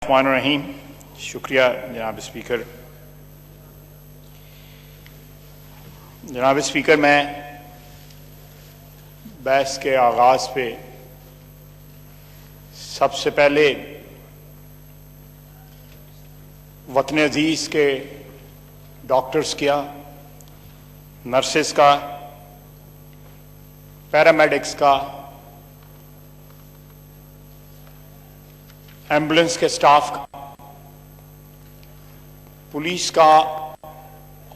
الرحمن الرحیم. شکریہ جناب اسپیکر. جناب اسپیکر، میں بحث کے آغاز پہ سب سے پہلے وطن عزیز کے ڈاکٹرز کیا، نرسز کا، پیرامیڈکس کا، ایمبولینس کے سٹاف کا، پولیس کا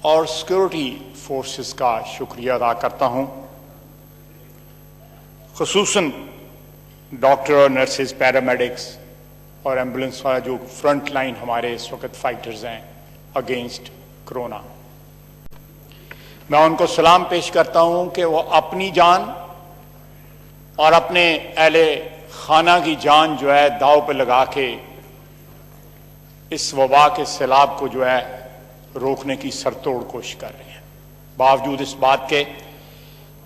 اور سیکورٹی فورسز کا شکریہ ادا کرتا ہوں. خصوصاً ڈاکٹر اور نرسز، پیرامیڈکس اور ایمبولینس والا جو فرنٹ لائن ہمارے اس وقت فائٹرز ہیں اگینسٹ کرونا، میں ان کو سلام پیش کرتا ہوں کہ وہ اپنی جان اور اپنے اہل خانہ کی جان جو ہے داؤ پہ لگا کے اس وبا کے سیلاب کو جو ہے روکنے کی سر توڑ کوشش کر رہے ہیں، باوجود اس بات کے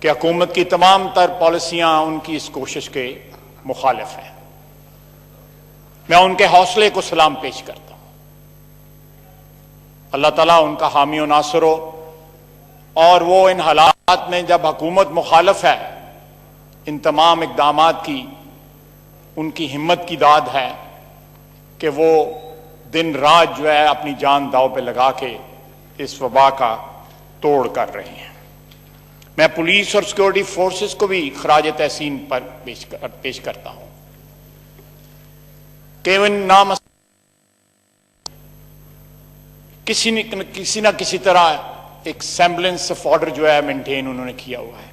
کہ حکومت کی تمام تر پالیسیاں ان کی اس کوشش کے مخالف ہیں. میں ان کے حوصلے کو سلام پیش کرتا ہوں. اللہ تعالیٰ ان کا حامی و ناصر ہو، اور وہ ان حالات میں جب حکومت مخالف ہے، ان تمام اقدامات کی ان کی ہمت کی داد ہے کہ وہ دن رات جو ہے اپنی جان داؤ پہ لگا کے اس وبا کا توڑ کر رہے ہیں. میں پولیس اور سیکورٹی فورسز کو بھی خراج تحسین پر پیش کرتا ہوں کہ ان کسی نہ کسی طرح ایک سیمبلنس آف آرڈر جو ہے مینٹین انہوں نے کیا ہوا ہے.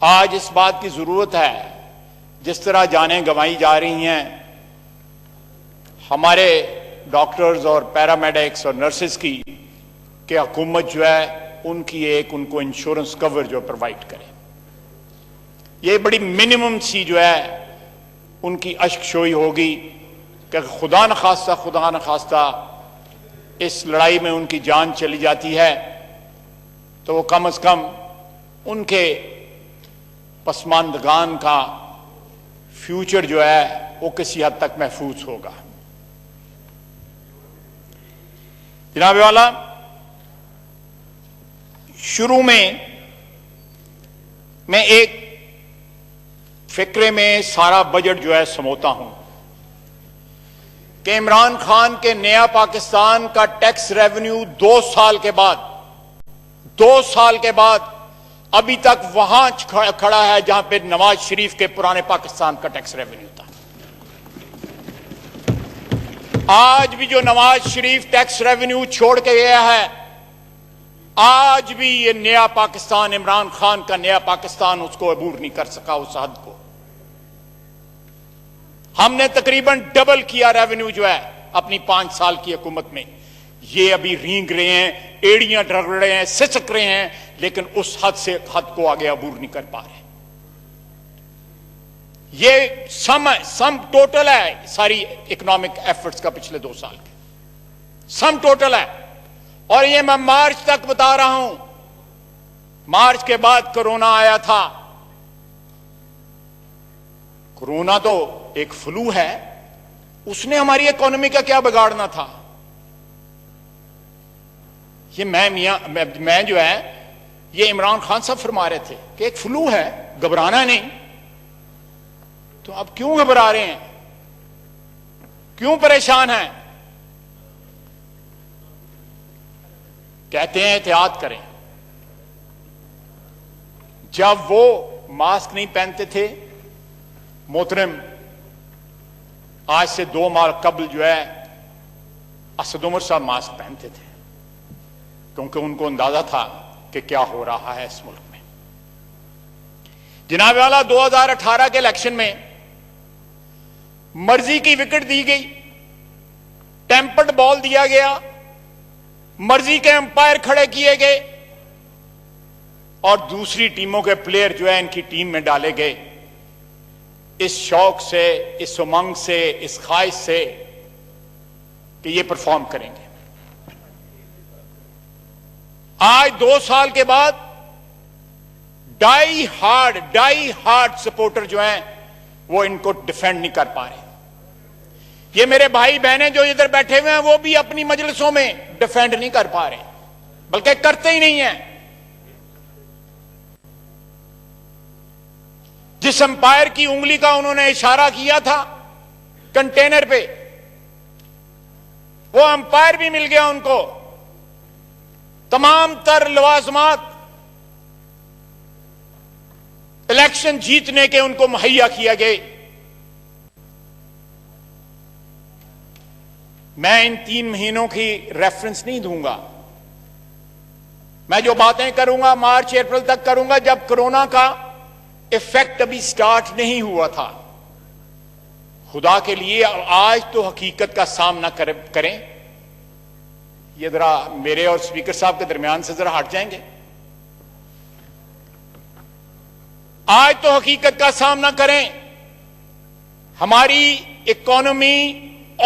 آج اس بات کی ضرورت ہے، جس طرح جانیں گنوائی جا رہی ہیں ہمارے ڈاکٹرز اور پیرامیڈکس اور نرسز کی، کہ حکومت جو ہے ان کو انشورنس کور جو پرووائڈ کرے. یہ بڑی منیمم سی جو ہے ان کی اشک شوئی ہوگی کہ خدا نخواستہ اس لڑائی میں ان کی جان چلی جاتی ہے تو وہ کم از کم ان کے پسماندگان کا فیوچر جو ہے وہ کسی حد تک محفوظ ہوگا. جناب والا، شروع میں ایک فکرے میں سارا بجٹ جو ہے سموتا ہوں کہ عمران خان کے نیا پاکستان کا ٹیکس ریونیو 2 سال کے بعد ابھی تک وہاں کھڑا ہے جہاں پہ نواز شریف کے پرانے پاکستان کا ٹیکس ریونیو تھا. آج بھی جو نواز شریف ٹیکس ریونیو چھوڑ کے گیا ہے، آج بھی یہ نیا پاکستان، عمران خان کا نیا پاکستان اس کو عبور نہیں کر سکا اس حد کو. ہم نے تقریباً ڈبل کیا ریونیو جو ہے اپنی 5 سال کی حکومت میں. یہ ابھی رینگ رہے ہیں، ایڑیاں ڈر رہے ہیں، سسک رہے ہیں، لیکن اس حد کو آگے عبور نہیں کر پا رہے. یہ سم ٹوٹل ہے ساری اکنامک ایفرٹس کا پچھلے 2 سال کے، سم ٹوٹل ہے. اور یہ میں مارچ تک بتا رہا ہوں. مارچ کے بعد کرونا آیا تھا. کرونا تو ایک فلو ہے، اس نے ہماری اکانومی کا کیا بگاڑنا تھا. یہ میں جو ہے یہ عمران خان صاحب فرما رہے تھے کہ ایک فلو ہے، گھبرانا نہیں. تو اب کیوں گھبرا رہے ہیں، کیوں پریشان ہیں؟ کہتے ہیں احتیاط کریں. جب وہ ماسک نہیں پہنتے تھے، محترم آج سے 2 ماہ قبل جو ہے اسد عمر صاحب ماسک پہنتے تھے، کیونکہ ان کو اندازہ تھا کہ کیا ہو رہا ہے اس ملک میں. جناب والا، 2018 کے الیکشن میں مرضی کی وکٹ دی گئی، ٹیمپرڈ بال دیا گیا، مرضی کے امپائر کھڑے کیے گئے اور دوسری ٹیموں کے پلیئر جو ہے ان کی ٹیم میں ڈالے گئے، اس شوق سے، اس امنگ سے، اس خواہش سے کہ یہ پرفارم کریں گے. آج 2 سال کے بعد ڈائی ہارڈ سپورٹر جو ہیں وہ ان کو ڈیفینڈ نہیں کر پا رہے. یہ میرے بھائی بہنیں جو ادھر بیٹھے ہوئے ہیں وہ بھی اپنی مجلسوں میں ڈیفینڈ نہیں کر پا رہے، بلکہ کرتے ہی نہیں ہیں۔ جس امپائر کی انگلی کا انہوں نے اشارہ کیا تھا کنٹینر پہ، وہ امپائر بھی مل گیا ان کو، تمام تر لوازمات الیکشن جیتنے کے ان کو مہیا کیا گئے۔ میں ان 3 مہینوں کی ریفرنس نہیں دوں گا، میں جو باتیں کروں گا مارچ اپریل تک کروں گا، جب کورونا کا ایفیکٹ ابھی سٹارٹ نہیں ہوا تھا۔ خدا کے لیے آج تو حقیقت کا سامنا کریں۔ یہ ذرا میرے اور اسپیکر صاحب کے درمیان سے ذرا ہٹ جائیں گے۔ آج تو حقیقت کا سامنا کریں۔ ہماری اکانومی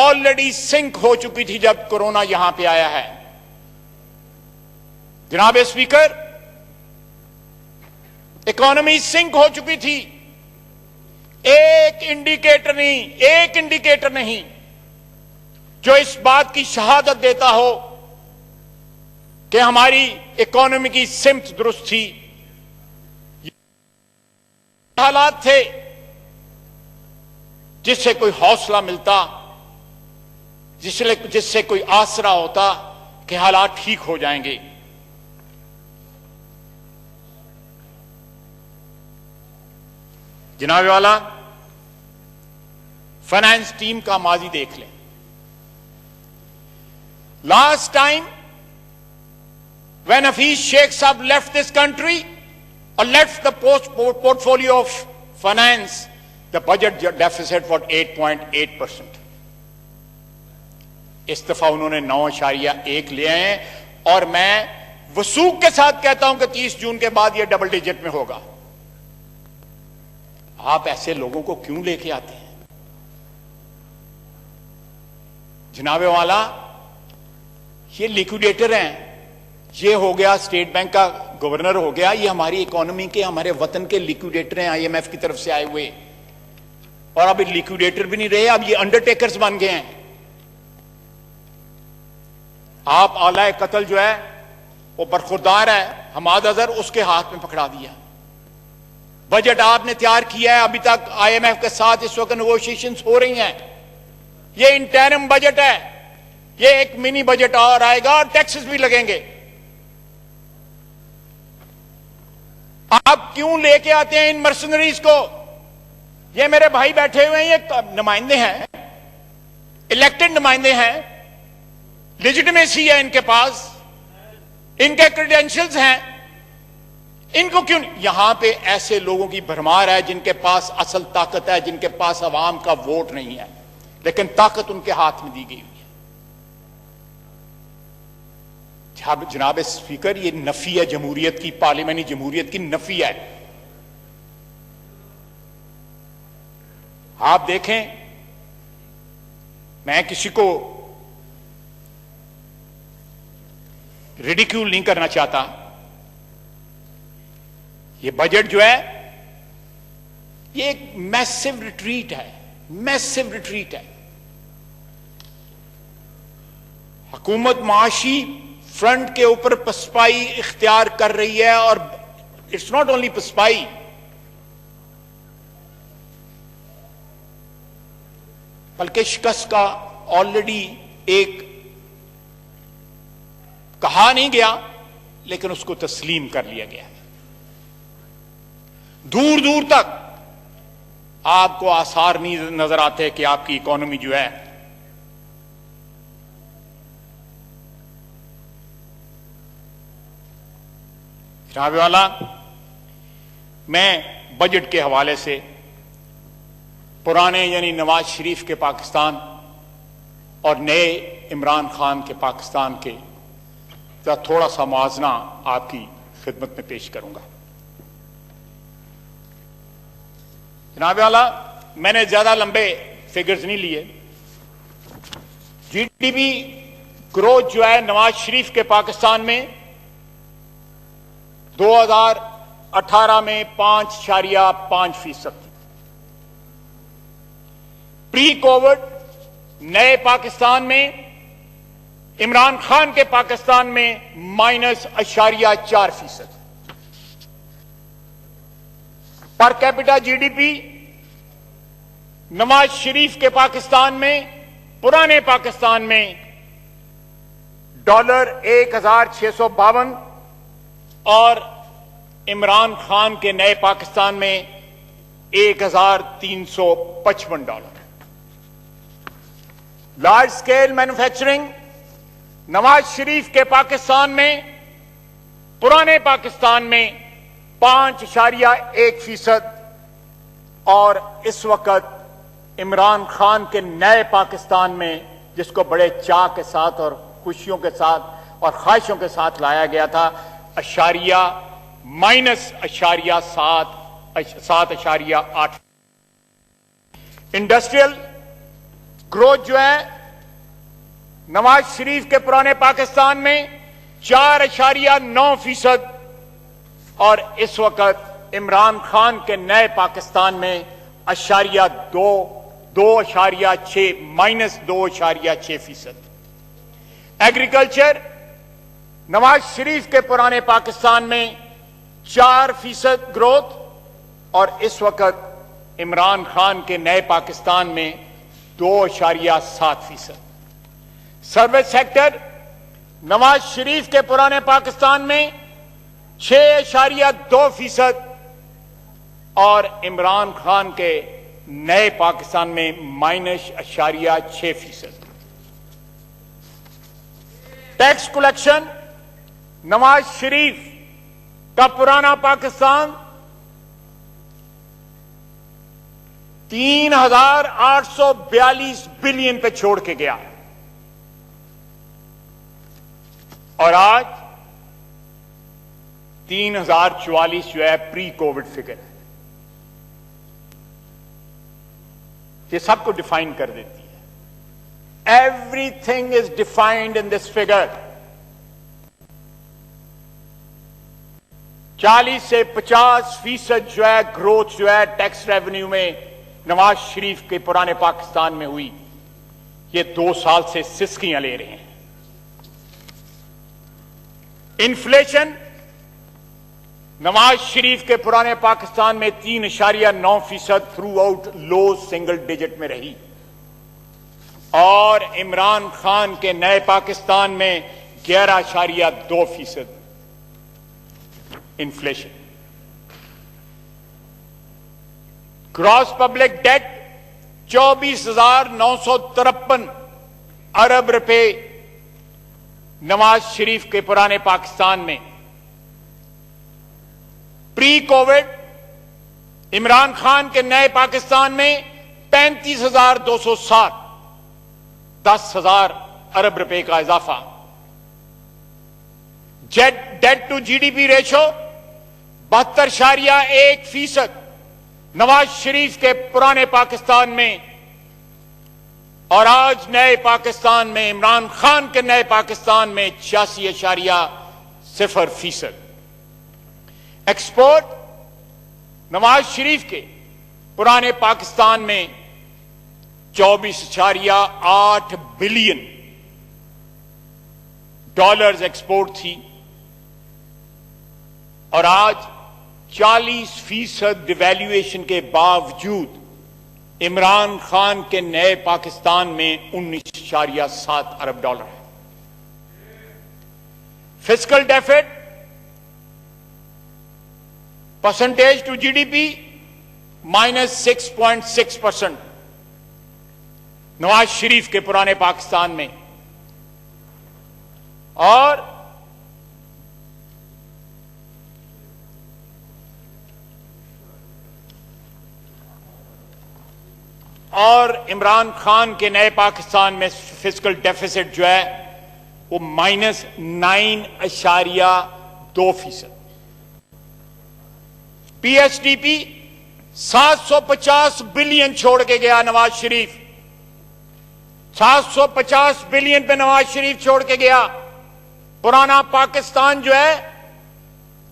آلریڈی سنک ہو چکی تھی جب کورونا یہاں پہ آیا ہے۔ جناب اسپیکر، اکانومی سنک ہو چکی تھی۔ ایک انڈیکیٹر نہیں جو اس بات کی شہادت دیتا ہو کہ ہماری اکانومی کی سمت درست تھی۔ حالات تھے جس سے کوئی حوصلہ ملتا، جس سے کوئی آسرا ہوتا کہ حالات ٹھیک ہو جائیں گے۔ جناب والا، فائنانس ٹیم کا ماضی دیکھ لیں۔ Last time when Hafiz Sheikh Saab left this country or left the portfolio of finance, the budget deficit was 8.8%. اس دفعہ انہوں نے 9.1 لے آئے ہیں، اور میں وثوق کے ساتھ کہتا ہوں کہ 30 جون کے بعد یہ ڈبل ڈیجٹ میں ہوگا۔ آپ ایسے لوگوں کو کیوں لے کے آتے ہیں؟ جناب والا، یہ لیکوڈیٹر ہیں، یہ ہو گیا اسٹیٹ بینک کا گورنر ہو گیا، یہ ہماری اکانومی کے، ہمارے وطن کے لیکوڈیٹر ہیں، IMF کی طرف سے آئے ہوئے، اور اب لیکوڈیٹر بھی نہیں رہے، اب یہ انڈرٹیکرز بن گئے ہیں۔ آپ آلہ قتل جو ہے وہ برخوردار ہے حماد اظہر، اس کے ہاتھ میں پکڑا دیا۔ بجٹ آپ نے تیار کیا ہے، ابھی تک IMF کے ساتھ اس وقت نیگوشیشنز ہو رہی ہیں۔ یہ انٹرم بجٹ ہے، یہ ایک منی بجٹ اور آئے گا اور ٹیکسز بھی لگیں گے۔ آپ کیوں لے کے آتے ہیں ان مرسنریز کو؟ یہ میرے بھائی بیٹھے ہوئے ہیں، یہ نمائندے ہیں، الیکٹڈ نمائندے ہیں، لیجٹمیسی ہے ان کے پاس، ان کے کریڈینشلز ہیں، ان کو کیوں؟ یہاں پہ ایسے لوگوں کی بھرمار ہے جن کے پاس اصل طاقت ہے، جن کے پاس عوام کا ووٹ نہیں ہے، لیکن طاقت ان کے ہاتھ میں دی گئی ہوئی ہے۔ جناب اسپیکر، یہ نفی ہے جمہوریت کی، پارلیمانی جمہوریت کی نفی ہے۔ آپ دیکھیں، میں کسی کو ریڈیکیول نہیں کرنا چاہتا، یہ بجٹ جو ہے یہ ایک میسو ریٹریٹ ہے، میسو ریٹریٹ ہے۔ حکومت معاشی فرنٹ کے اوپر پسپائی اختیار کر رہی ہے، اور اٹس ناٹ اونلی پسپائی، بلکہ شکست کا آلریڈی ایک کہا نہیں گیا لیکن اس کو تسلیم کر لیا گیا۔ دور دور تک آپ کو آثار نہیں نظر آتے کہ آپ کی اکانومی جو ہے جناب والا، میں بجٹ کے حوالے سے پرانے یعنی نواز شریف کے پاکستان اور نئے عمران خان کے پاکستان کے تھوڑا سا موازنہ آپ کی خدمت میں پیش کروں گا۔ جناب والا، میں نے زیادہ لمبے فگرز نہیں لیے۔ GDP گروتھ جو ہے نواز شریف کے پاکستان میں 2018 میں 5.5% تھی۔ پری کووڈ نئے پاکستان میں عمران خان کے پاکستان میں -0.4%. پر کیپٹا جی ڈی پی نواز شریف کے پاکستان میں پرانے پاکستان میں $1,652 اور عمران خان کے نئے پاکستان میں $1,355. لارج اسکیل مینوفیکچرنگ نواز شریف کے پاکستان میں پرانے پاکستان میں 5.1%، اور اس وقت عمران خان کے نئے پاکستان میں جس کو بڑے چاہ کے ساتھ اور خوشیوں کے ساتھ اور خواہشوں کے ساتھ لایا گیا تھا -7.8. انڈسٹریل گروتھ جو ہے نواز شریف کے پرانے پاکستان میں 4.9%، اور اس وقت عمران خان کے نئے پاکستان میں -2.6%. ایگریکلچر نواز شریف کے پرانے پاکستان میں 4% گروتھ، اور اس وقت عمران خان کے نئے پاکستان میں 2.7%. سروس سیکٹر نواز شریف کے پرانے پاکستان میں 6.2%، اور عمران خان کے نئے پاکستان میں -6%. ٹیکس کلیکشن نواز شریف کا پرانا پاکستان 3,842 بلین پہ چھوڑ کے گیا، اور آج 3,044 جو ہے پری کووڈ فگر ہے. یہ سب کو ڈیفائن کر دیتی ہے. Every thing is defined in this figure. 40 سے 50% جو ہے گروتھ جو ہے ٹیکس ریونیو میں نواز شریف کے پرانے پاکستان میں ہوئی. یہ 2 سال سے سسکیاں لے رہے ہیں. انفلیشن نواز شریف کے پرانے پاکستان میں 3.9% تھرو آؤٹ لو سنگل ڈیجٹ میں رہی، اور عمران خان کے نئے پاکستان میں 11.2% انفلیشن. گراس پبلک ڈیٹ 24,953 ارب روپے نواز شریف کے پرانے پاکستان میں. پری کووڈ عمران خان کے نئے پاکستان میں 35,260، 10,000 ارب روپے کا اضافہ. Debt to G D P ratio 72.1% Nawaz Sharif کے پرانے پاکستان میں، اور آج نئے پاکستان میں عمران خان کے نئے پاکستان میں 86.0%. ایکسپورٹ نواز شریف کے پرانے پاکستان میں 24.8 بلین ڈالرز ایکسپورٹ تھی، اور آج 40% ڈیویلیویشن کے باوجود عمران خان کے نئے پاکستان میں 19.7 ارب ڈالر ہے. Fiscal deficit percentage to G D P -6.6% Nawaz Sharif کے پرانے پاکستان میں، اور عمران خان کے نئے پاکستان میں فسکل ڈیفیسٹ جو ہے وہ -9.2%. P S D P 750 billion چھوڑ کے گیا نواز شریف. 750 بلین پہ نواز شریف چھوڑ کے گیا. پرانا پاکستان جو ہے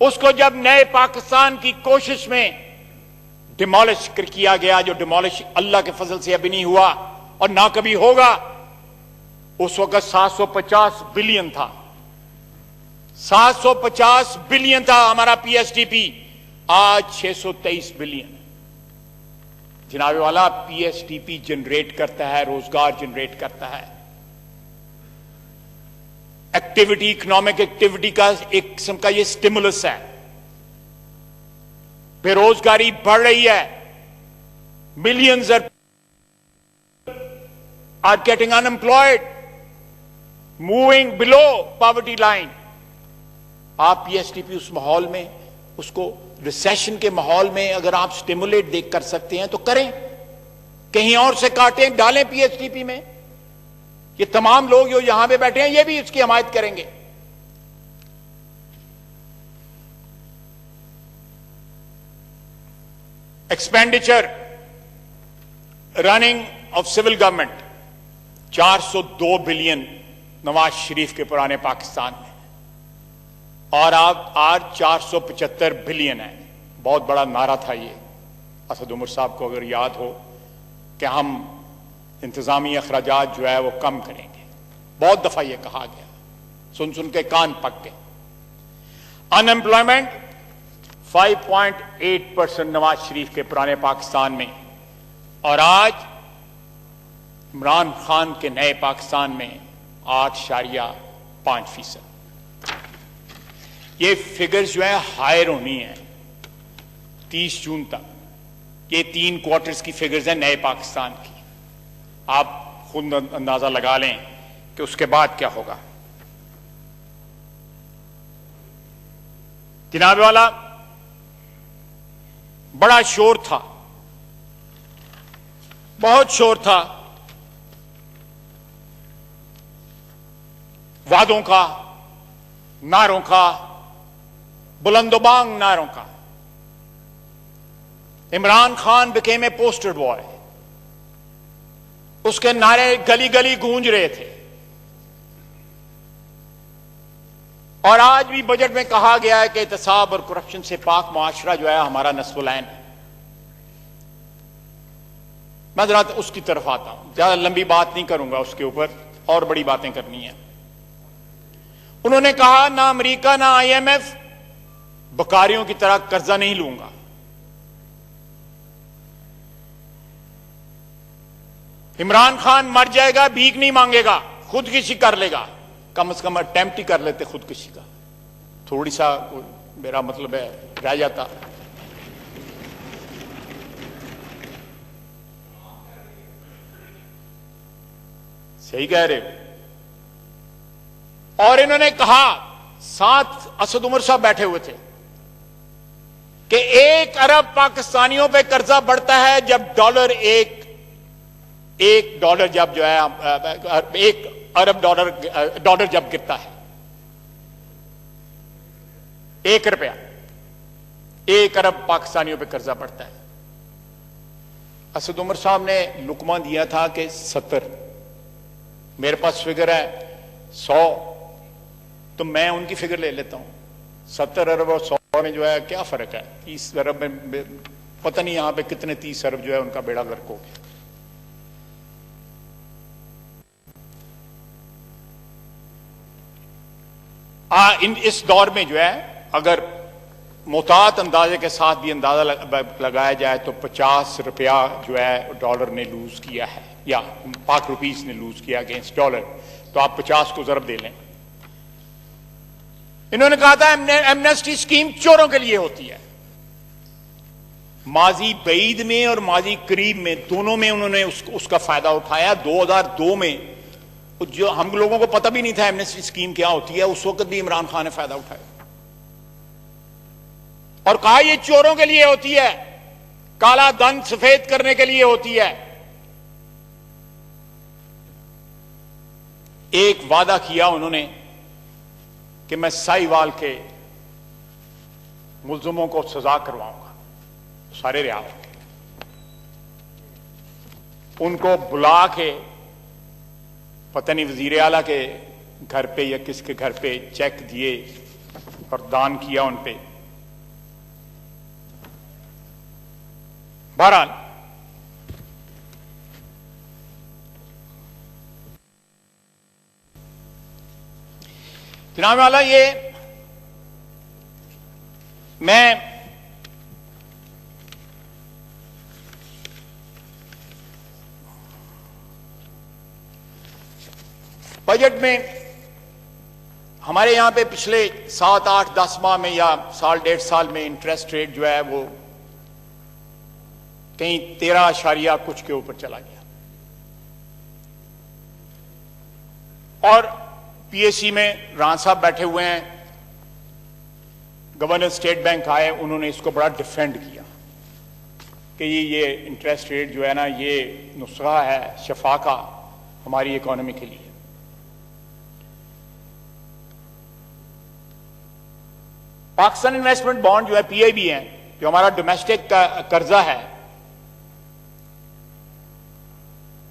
اس کو جب نئے پاکستان کی کوشش میں ڈیمالش کیا گیا، جو ڈیمالش اللہ کے فضل سے ابھی نہیں ہوا، اور نہ کبھی ہوگا. اس وقت 750 بلین تھا, 750 بلین تھا ہمارا پی ایس ڈی پی, آج 623 بلین. جناب والا, P S D P generate کرتا ہے, روزگار جنریٹ کرتا ہے, ایکٹیویٹی, اکنامک ایکٹیویٹی کا ایک قسم کا یہ سٹیمولس ہے. بے روزگاری بڑھ رہی ہے, millions are getting unemployed, moving below poverty line. آپ پی ایس ٹی پی اس ماحول میں, اس کو ریسیشن کے ماحول میں اگر آپ سٹیمولیٹ دیکھ کر سکتے ہیں تو کریں, کہیں اور سے کاٹیں, ڈالیں پی ایس ٹی پی میں. یہ تمام لوگ جو یہاں پہ بیٹھے ہیں یہ بھی اس کی حمایت کریں گے. Expenditure running of civil government 402 billion Nawaz Sharif کے پرانے پاکستان میں, اور آج 475 بلین ہے. بہت بڑا نعرہ تھا یہ. اسد عمر صاحب کو اگر یاد ہو کہ ہم انتظامی اخراجات جو ہے وہ کم کریں گے, بہت دفعہ یہ کہا گیا, سن سن کے کان پک گئے. ان ایمپلائمنٹ 5.8% نواز شریف کے پرانے پاکستان میں, اور آج عمران خان کے نئے پاکستان میں 8.5%. یہ فگرز جو ہے ہائر ہونی ہے 30 جون تک. یہ 3 کوارٹرز کی فگرز ہیں نئے پاکستان کی. آپ خود اندازہ لگا لیں کہ اس کے بعد کیا ہوگا. جناب والا, بڑا شور تھا, بہت شور تھا وعدوں کا, نعروں کا, بلند و بانگ نعروں کا. Imran Khan became a poster boy. اس کے نعرے گلی گلی گونج رہے تھے. اور آج بھی بجٹ میں کہا گیا ہے کہ احتساب اور کرپشن سے پاک معاشرہ جو ہے ہمارا نصب العین ہے. میں ذرا اس کی طرف آتا ہوں, زیادہ لمبی بات نہیں کروں گا اس کے اوپر, اور بڑی باتیں کرنی ہیں. انہوں نے کہا نہ امریکہ نہ آئی ایم ایف بکاریوں کی طرح قرضہ نہیں لوں گا. عمران خان مر جائے گا, بھیک نہیں مانگے گا, خودکشی کر لے گا. کم از کم اٹیمپٹ ہی کر لیتے خودکشی کا, تھوڑی سا میرا مطلب ہے رہ جاتا. صحیح کہہ رہے ہو. اور انہوں نے کہا, ساتھ اسد عمر صاحب بیٹھے ہوئے تھے, کہ 1 ارب پاکستانیوں پہ قرضہ بڑھتا ہے جب ڈالر ایک ڈالر جب جو ہے 1 ارب ڈالر جب گرتا ہے, 1 روپیہ 1 ارب پاکستانیوں پہ قرضہ بڑھتا ہے. اسد عمر صاحب نے لقمہ دیا تھا کہ 70, میرے پاس فگر ہے 100, تو میں ان کی فگر لے لیتا ہوں. 70 ارب اور 100 میں جو ہے کیا فرق ہے؟ 30 ارب میں پتہ نہیں یہاں پہ کتنے 30 ارب جو ہے ان کا بیڑا غرق ہو گیا. اس دور میں جو ہے اگر محتاط اندازے کے ساتھ بھی اندازہ لگایا جائے تو 50 روپیہ جو ہے ڈالر نے لوز کیا ہے, یا پاک روپیز نے لوز کیا اگینسٹ ڈالر, تو آپ 50 کو ضرب دے لیں. انہوں نے کہا تھا ایمنیسٹی اسکیم چوروں کے لیے ہوتی ہے. ماضی بعید میں اور ماضی قریب میں دونوں میں انہوں نے اس کا فائدہ اٹھایا. 2002 میں جو ہم لوگوں کو پتہ بھی نہیں تھا ایمنیسٹی اسکیم کیا ہوتی ہے, اس وقت بھی عمران خان نے فائدہ اٹھایا اور کہا یہ چوروں کے لیے ہوتی ہے, کالا دھن سفید کرنے کے لیے ہوتی ہے. ایک وعدہ کیا انہوں نے کہ میں سائی وال کے ملزموں کو سزا کرواؤں گا, سارے رہا ہوں گے. ان کو بلا کے پتہ نہیں وزیر اعلیٰ کے گھر پہ یا کس کے گھر پہ چیک دیے اور دان کیا ان پہ. بہرحال جناب والا، یہ میں بجٹ میں ہمارے یہاں پہ پچھلے 7 8 10 ماہ میں یا سال 1.5 سال میں انٹرسٹ ریٹ جو ہے وہ کہیں 13 کچھ کے اوپر چلا گیا، اور پی ایس سی میں ران صاحب بیٹھے ہوئے ہیں، گورنر اسٹیٹ بینک آئے، انہوں نے اس کو بڑا ڈیفینڈ کیا کہ یہ انٹرسٹ ریٹ جو ہے نا، یہ نسخہ ہے شفا کا ہماری اکانومی کے لیے۔ پاکستان انویسٹمنٹ بانڈ جو ہے پی آئی بی ہے، جو ہمارا ڈومیسٹک قرضہ ہے،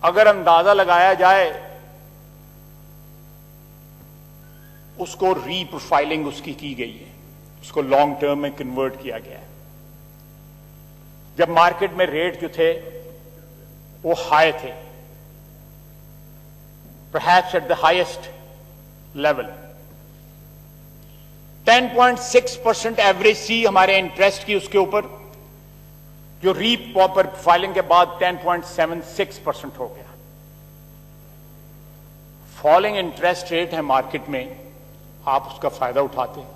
اگر اندازہ لگایا جائے اس کو ری پروفائلنگ اس کی گئی ہے، اس کو لانگ ٹرم میں کنورٹ کیا گیا ہے۔ جب مارکیٹ میں ریٹ جو تھے وہ ہائی تھے، perhaps at the highest level, 10.6% average سی ہمارے انٹرسٹ کی اس کے اوپر، جو ری پروفائلنگ کے بعد 10.76% ہو گیا۔ فالنگ انٹرسٹ ریٹ ہے مارکیٹ میں، آپ اس کا فائدہ اٹھاتے ہیں۔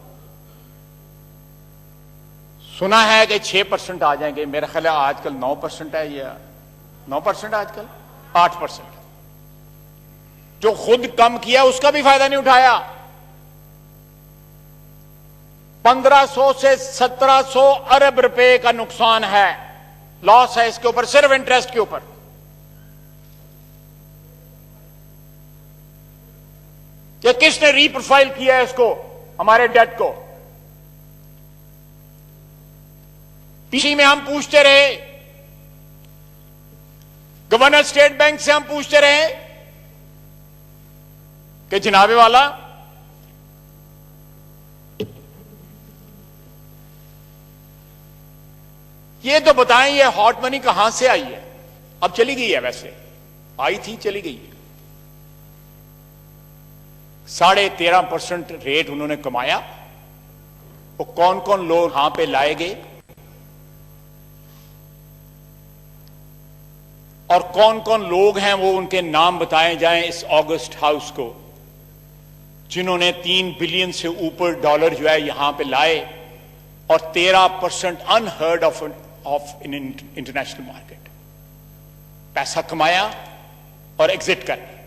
سنا ہے کہ 6% آ جائیں گے، میرا خیال ہے آج کل 9% ہے، یا 9% آج کل 8%۔ جو خود کم کیا اس کا بھی فائدہ نہیں اٹھایا۔ 1500 سے 1700 ارب روپے کا نقصان ہے، لاس ہے اس کے اوپر، صرف انٹرسٹ کے اوپر۔ یہ کس نے ری پروفائل کیا ہے اس کو، ہمارے ڈیٹ کو؟ پیچھے میں ہم پوچھتے رہے، گورنر اسٹیٹ بینک سے ہم پوچھتے رہے کہ جناب والا یہ تو بتائیں یہ ہاٹ منی کہاں سے آئی ہے؟ اب چلی گئی ہے، ویسے آئی تھی چلی گئی۔ 13.5% ریٹ انہوں نے کمایا۔ وہ کون کون لوگ یہاں پہ لائے گئے اور کون کون لوگ ہیں، وہ ان کے نام بتائے جائیں اس اگست ہاؤس کو، جنہوں نے 3 بلین سے اوپر ڈالر جو ہے یہاں پہ لائے اور 13% انہرڈ آف انٹرنیشنل مارکیٹ پیسہ کمایا اور ایگزٹ کر گئے۔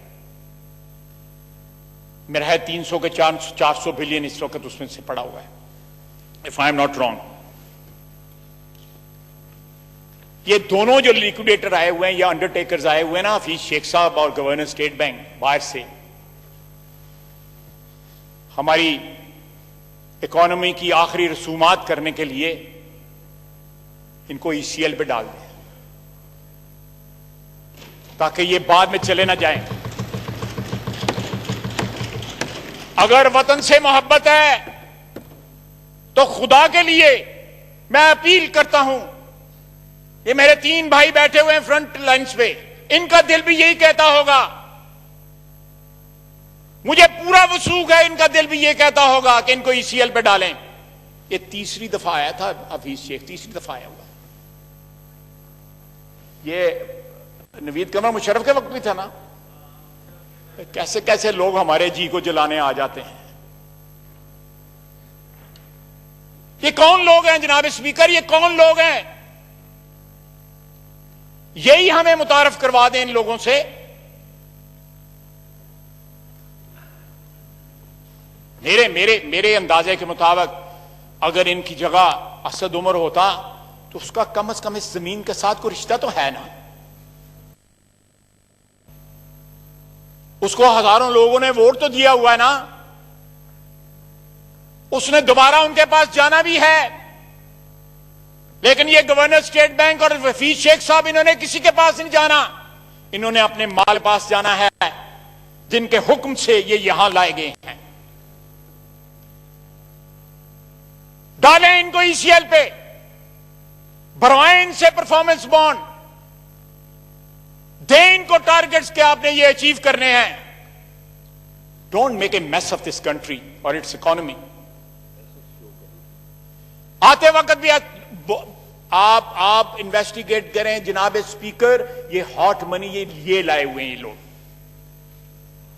میرا ہے 300 کے 400 بلین اس وقت اس میں سے پڑا ہوا ہے، if I am not wrong۔ یہ دونوں جو لیکوڈیٹر آئے ہوئے ہیں یا انڈرٹیکرز آئے ہوئے ہیں نا، حفیظ شیخ صاحب اور گورنر اسٹیٹ بینک، باہر سے ہماری اکانومی کی آخری رسومات کرنے کے لیے ان کو ای سی ایل پہ ڈال دیں تاکہ یہ بعد میں چلے نہ جائیں۔ اگر وطن سے محبت ہے تو خدا کے لیے میں اپیل کرتا ہوں، یہ میرے 3 بھائی بیٹھے ہوئے ہیں فرنٹ لائنز پہ، ان کا دل بھی یہی کہتا ہوگا، مجھے پورا وثوق ہے ان کا دل بھی یہ کہتا ہوگا کہ ان کو ای سی ایل پہ ڈالیں۔ یہ تیسری دفعہ آیا تھا حفیظ شیخ، تیسری دفعہ آیا ہوا۔ یہ نوید قمر مشرف کے وقت بھی تھا نا۔ کیسے کیسے لوگ ہمارے جی کو جلانے آ جاتے ہیں۔ یہ کون لوگ ہیں جناب اسپیکر؟ یہ کون لوگ ہیں؟ یہی ہمیں متعارف کروا دیں ان لوگوں سے۔ میرے اندازے کے مطابق اگر ان کی جگہ اسد عمر ہوتا تو اس کا کم از کم اس زمین کے ساتھ کوئی رشتہ تو ہے نا۔ اس کو ہزاروں لوگوں نے ووٹ تو دیا ہوا ہے نا، اس نے دوبارہ ان کے پاس جانا بھی ہے۔ لیکن یہ گورنر اسٹیٹ بینک اور حفیظ شیخ صاحب، انہوں نے کسی کے پاس نہیں جانا، انہوں نے اپنے مال پاس جانا ہے جن کے حکم سے یہ یہاں لائے گئے ہیں۔ ڈالیں ان کو ای سی ایل پہ، بھروائیں ان سے پرفارمنس بانڈ، دیں ان کو ٹارگٹس کہ آپ نے یہ اچیو کرنے ہیں۔ Don't make a mess of this country or its economy. آتے وقت بھی آپ انویسٹیگیٹ کریں جناب اسپیکر، یہ ہاٹ منی یہ لائے ہوئے ہیں یہ لوگ،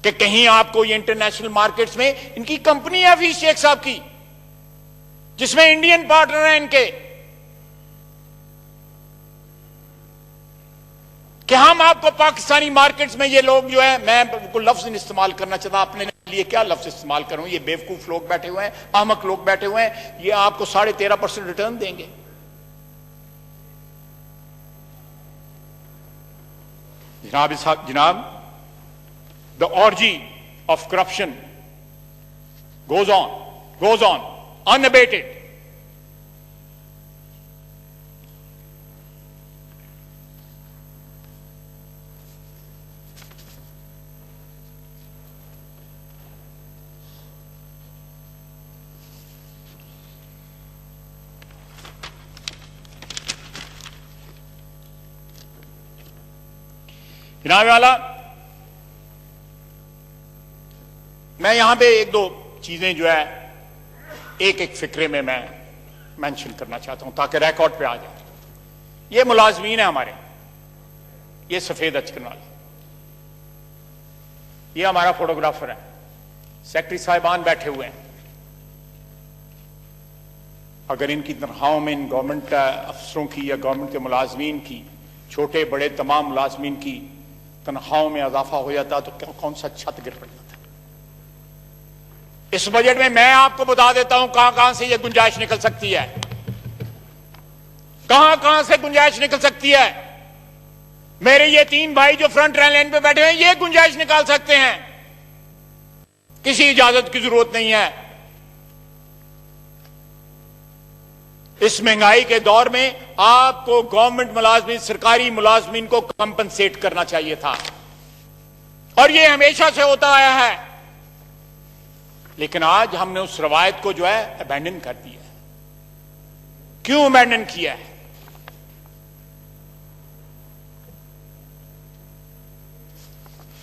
کہ کہیں آپ کو یہ انٹرنیشنل مارکیٹس میں ان کی کمپنی ہے حفیظ شیخ صاحب کی، جس میں انڈین پارٹنر ہیں ان کے، کہ ہم آپ کو پاکستانی مارکیٹس میں یہ لوگ جو ہے، میں کوئی لفظ نہیں استعمال کرنا چاہتا، اپنے لیے کیا لفظ استعمال کروں، یہ بیوقوف لوگ بیٹھے ہوئے ہیں، احمق لوگ بیٹھے ہوئے ہیں، یہ آپ کو 13.5% ریٹرن دیں گے۔ جناب the orgy of corruption goes on unabated. جناب والا، میں یہاں پہ ایک دو چیزیں جو ہے ایک فقرے میں مینشن کرنا چاہتا ہوں تاکہ ریکارڈ پہ آ جائے۔ یہ ملازمین ہیں ہمارے، یہ سفید اچکن والے، یہ ہمارا فوٹوگرافر ہے، سیکٹری صاحبان بیٹھے ہوئے ہیں۔ اگر ان کی تنخواہوں میں ان گورنمنٹ افسروں کی یا گورنمنٹ کے ملازمین کی، چھوٹے بڑے تمام ملازمین کی تنخواہوں میں اضافہ ہو جاتا تو کون سا چھت گر پڑ جاتا۔ اس بجٹ میں آپ کو بتا دیتا ہوں کہاں سے یہ گنجائش نکل سکتی ہے، کہاں سے گنجائش نکل سکتی ہے۔ میرے یہ 3 بھائی جو فرنٹ لائن پہ بیٹھے ہیں، یہ گنجائش نکال سکتے ہیں، کسی اجازت کی ضرورت نہیں ہے۔ اس مہنگائی کے دور میں آپ کو گورنمنٹ ملازمین، سرکاری ملازمین کو کمپنسیٹ کرنا چاہیے تھا، اور یہ ہمیشہ سے ہوتا آیا ہے، لیکن آج ہم نے اس روایت کو جو ہے ابینڈن کر دیا ہے۔ کیوں ابینڈن کیا ہے؟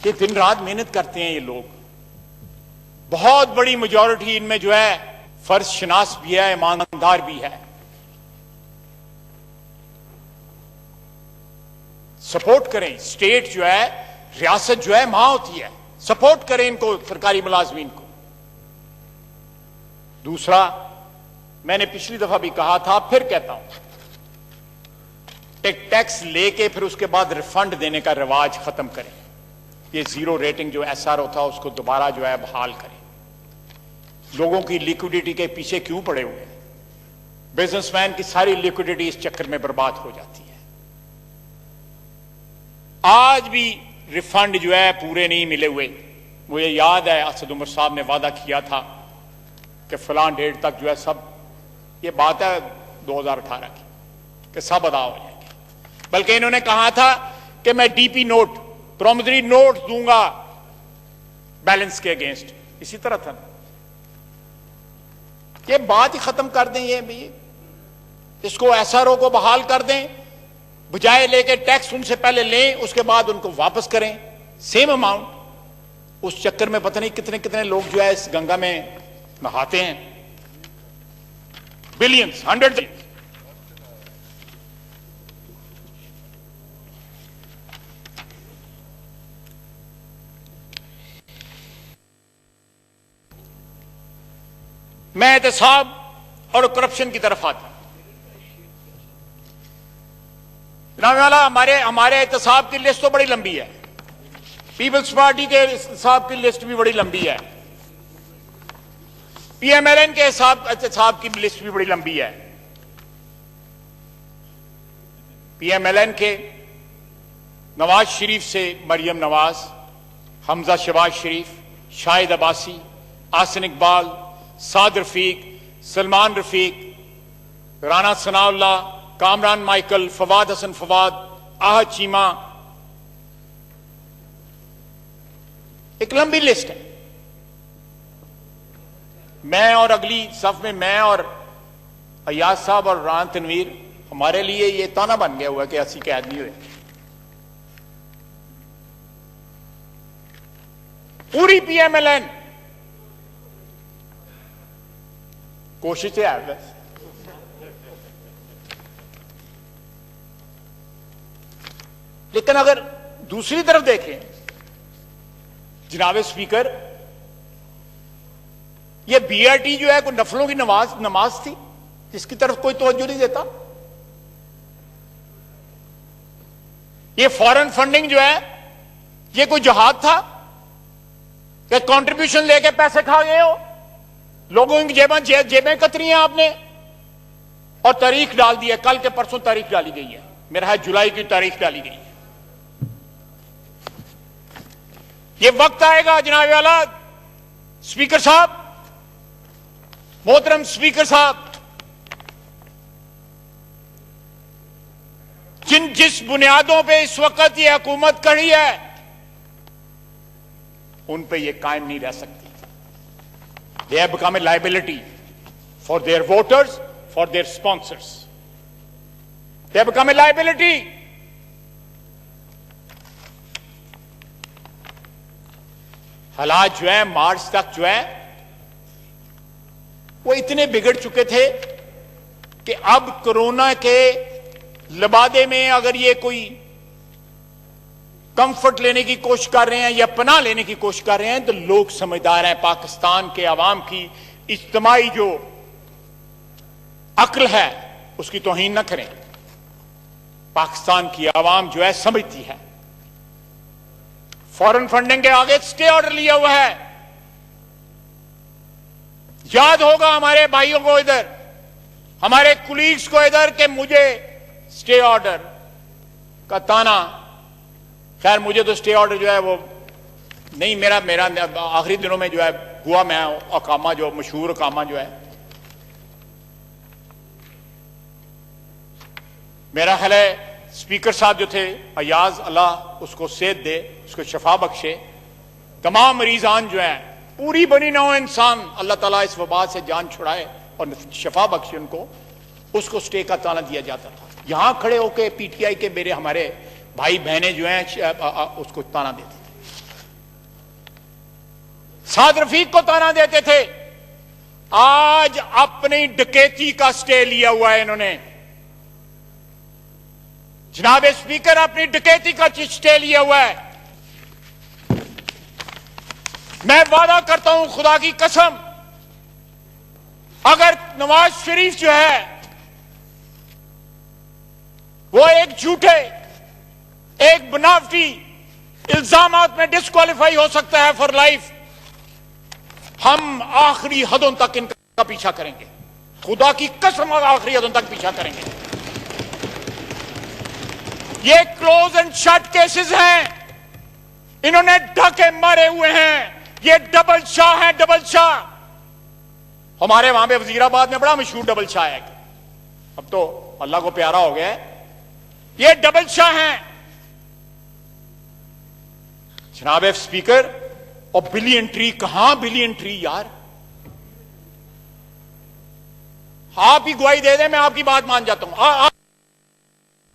یہ دن رات محنت کرتے ہیں یہ لوگ، بہت بڑی میجورٹی ان میں جو ہے فرض شناس بھی ہے، ایماندار بھی ہے۔ سپورٹ کریں، اسٹیٹ جو ہے، ریاست جو ہے ماں ہوتی ہے، سپورٹ کریں ان کو، سرکاری ملازمین کو۔ دوسرا، میں نے پچھلی دفعہ بھی کہا تھا، پھر کہتا ہوں، ٹیکس لے کے پھر اس کے بعد ریفنڈ دینے کا رواج ختم کریں۔ یہ زیرو ریٹنگ جو ایس آر او تھا اس کو دوبارہ جو ہے بحال کریں۔ لوگوں کی لیکوڈیٹی کے پیچھے کیوں پڑے ہوئے ہیں؟ بزنس مین کی ساری لیکوڈیٹی اس چکر میں برباد ہو جاتی ہے۔ آج بھی ریفنڈ جو ہے پورے نہیں ملے ہوئے۔ مجھے یاد ہے اسد عمر صاحب نے وعدہ کیا تھا کہ فلاں ڈیٹ تک جو ہے سب، یہ بات ہے 2018 کی، کہ سب ادا ہو جائیں گے، بلکہ انہوں نے کہا تھا کہ میں D P note, promissory note دوں گا بیلنس کے اگینسٹ، اسی طرح تھا۔ یہ بات ہی ختم کر دیں، یہ بھی اس کو ایس آر او کو بحال کر دیں، بجائے لے کے ٹیکس ان سے پہلے لیں، اس کے بعد ان کو واپس کریں سیم اماؤنٹ۔ اس چکر میں پتہ نہیں کتنے کتنے لوگ جو ہے اس گنگا میں نہاتے ہیں، بلینز، 100۔ میں احتساب اور کرپشن کی طرف آتا ہوں۔ جناب والا، ہمارے احتساب کی لسٹ تو بڑی لمبی ہے، پیپلز پارٹی کے احتساب کی لسٹ بھی بڑی لمبی ہے، پی ایم ایل این کے احتساب کی لسٹ بھی بڑی لمبی ہے۔ پی ایم ایل این کے نواز شریف سے مریم نواز، حمزہ شہباز شریف، شاہد عباسی، آسن اقبال، سعد رفیق، سلمان رفیق، رانا ثناء اللہ، کامران مائیکل، فواد حسن فواد، آہد چیمہ، ایک لمبی لسٹ ہے۔ میں اور اگلی صف میں میں اور ایاز صاحب اور رانا تنویر، ہمارے لیے یہ تانا بن گیا ہوا کہ ایسی قید نہیں ہوئے۔ پوری پی ایم ایل این کوشش ہے بس. لیکن اگر دوسری طرف دیکھیں جناب اسپیکر، یہ بی آر ٹی جو ہے کوئی نفلوں کی نماز تھی جس کی طرف کوئی توجہ نہیں دیتا؟ یہ فارن فنڈنگ جو ہے یہ کوئی جہاد تھا کہ کنٹریبیوشن لے کے پیسے کھا گئے ہو؟ لوگوں کی جیبیں کتری ہیں آپ نے، اور تاریخ ڈال دی ہے. کل کے پرسوں تاریخ ڈالی گئی ہے، میرا ہے جولائی کی تاریخ ڈالی گئی ہے. یہ وقت آئے گا جناب والا اسپیکر صاحب، محترم اسپیکر صاحب، جس بنیادوں پہ اس وقت یہ حکومت کھڑی ہے ان پہ یہ قائم نہیں رہ سکتی. They have become a liability for their voters, for their sponsors. They have become a liability. حالات جو ہیں مارچ تک جو ہے وہ اتنے بگڑ چکے تھے کہ اب کورونا کے لبادے میں اگر یہ کوئی کمفرٹ لینے کی کوشش کر رہے ہیں یا پناہ لینے کی کوشش کر رہے ہیں تو لوگ سمجھدار ہیں. پاکستان کے عوام کی اجتماعی جو عقل ہے اس کی توہین نہ کریں. پاکستان کی عوام جو ہے سمجھتی ہے. فارن فنڈنگ کے آگے سٹے آرڈر لیا ہوا ہے. یاد ہوگا ہمارے بھائیوں کو ادھر، ہمارے کولیگز کو ادھر، کہ مجھے سٹے آرڈر کا تانا، خیر مجھے تو سٹے آرڈر جو ہے وہ نہیں، میرا آخری دنوں میں جو ہے ہوا، میں اقامہ جو مشہور اقامہ جو ہے میرا خیال ہے اسپیکر صاحب جو تھے ایاز، اللہ اس کو صحت دے، اس کو شفا بخشے. تمام مریضان جو ہیں، پوری بنی نو انسان، اللہ تعالیٰ اس وبا سے جان چھڑائے اور شفا بخشے ان کو. اس کو سٹے کا تانا دیا جاتا تھا. یہاں کھڑے ہو کے پی ٹی آئی کے میرے ہمارے بھائی بہنیں جو ہیں اس کو تانا دیتے تھے. سعد رفیق کو تانا دیتے تھے. آج اپنی ڈکیتی کا سٹے لیا ہوا ہے انہوں نے. جناب اسپیکر اپنی ڈکیتی کا سٹے لیا ہوا ہے. میں وعدہ کرتا ہوں خدا کی قسم، اگر نواز شریف جو ہے وہ ایک جھوٹے، ایک بناوٹی الزامات میں ڈسکوالیفائی ہو سکتا ہے فار لائف، ہم آخری حدوں تک ان کا پیچھا کریں گے. خدا کی قسم آخری حدوں تک پیچھا کریں گے. یہ کلوز اینڈ شٹ کیسز ہیں، انہوں نے ڈھکے مارے ہوئے ہیں. یہ ڈبل شاہ ہے، ڈبل شاہ. ہمارے وہاں پہ وزیر آباد میں بڑا مشہور ڈبل شاہ ہے، اب تو اللہ کو پیارا ہو گیا ہے. یہ ڈبل شاہ ہیں جناب اسپیکر. اور بلین ٹری کہاں بلین ٹری یار؟ آپ ہی گواہی دے دیں، میں آپ کی بات مان جاتا ہوں. آپ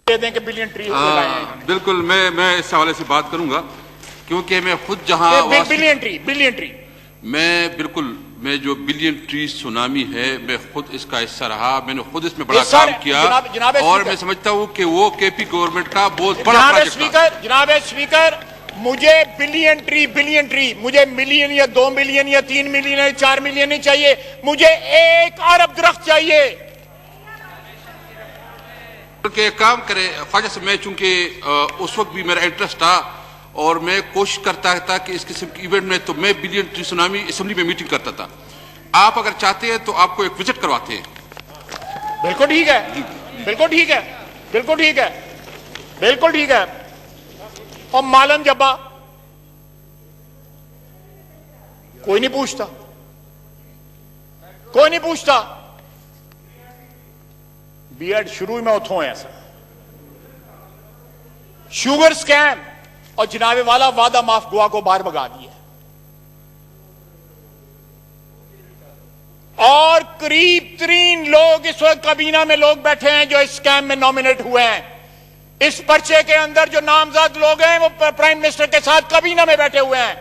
دے دیں کہ بلین ٹری لگائے ہیں. بالکل، میں اس حوالے سے بات کروں گا کیونکہ میں خود جہاں بلین ٹری میں جو بلین ٹری سونامی ہے، میں خود اس کا حصہ رہا. میں نے خود اس میں بڑا کام کیا اور میں سمجھتا ہوں کہ وہ کے پی گورنمنٹ کا بہت بڑا پروجیکٹ تھا. جناب اسپیکر، مجھے بلین ٹری مجھے ملین یا 2 ملین یا 3 ملین یا 4 ملین نہیں چاہیے، مجھے 1 ارب درخت چاہیے. کہ کام کرے خواجہ سے، میں چونکہ اس وقت بھی میرا انٹرسٹ تھا اور میں کوشش کرتا تھا کہ اس قسم کی ایونٹ میں، تو میں بلین ٹری سونامی اسمبلی میں میٹنگ کرتا تھا. آپ اگر چاہتے ہیں تو آپ کو ایک وزٹ کرواتے ہیں. بالکل ٹھیک ہے، بالکل ٹھیک ہے، بالکل ٹھیک ہے، بالکل ٹھیک ہے. اور معلم جبا کوئی نہیں پوچھتا، کوئی نہیں پوچھتا. بی ایڈ شروع میں اتھوں ہے ایسا شوگر سکیم اور جناب والا وعدہ معاف گوا کو باہر بگا دیا. اور قریب ترین لوگ اس وقت کابینہ میں لوگ بیٹھے ہیں جو اس سکیم میں نامنیٹ ہوئے ہیں. اس پرچے کے اندر جو نامزد لوگ ہیں وہ پرائم منسٹر کے ساتھ کابینہ میں بیٹھے ہوئے ہیں.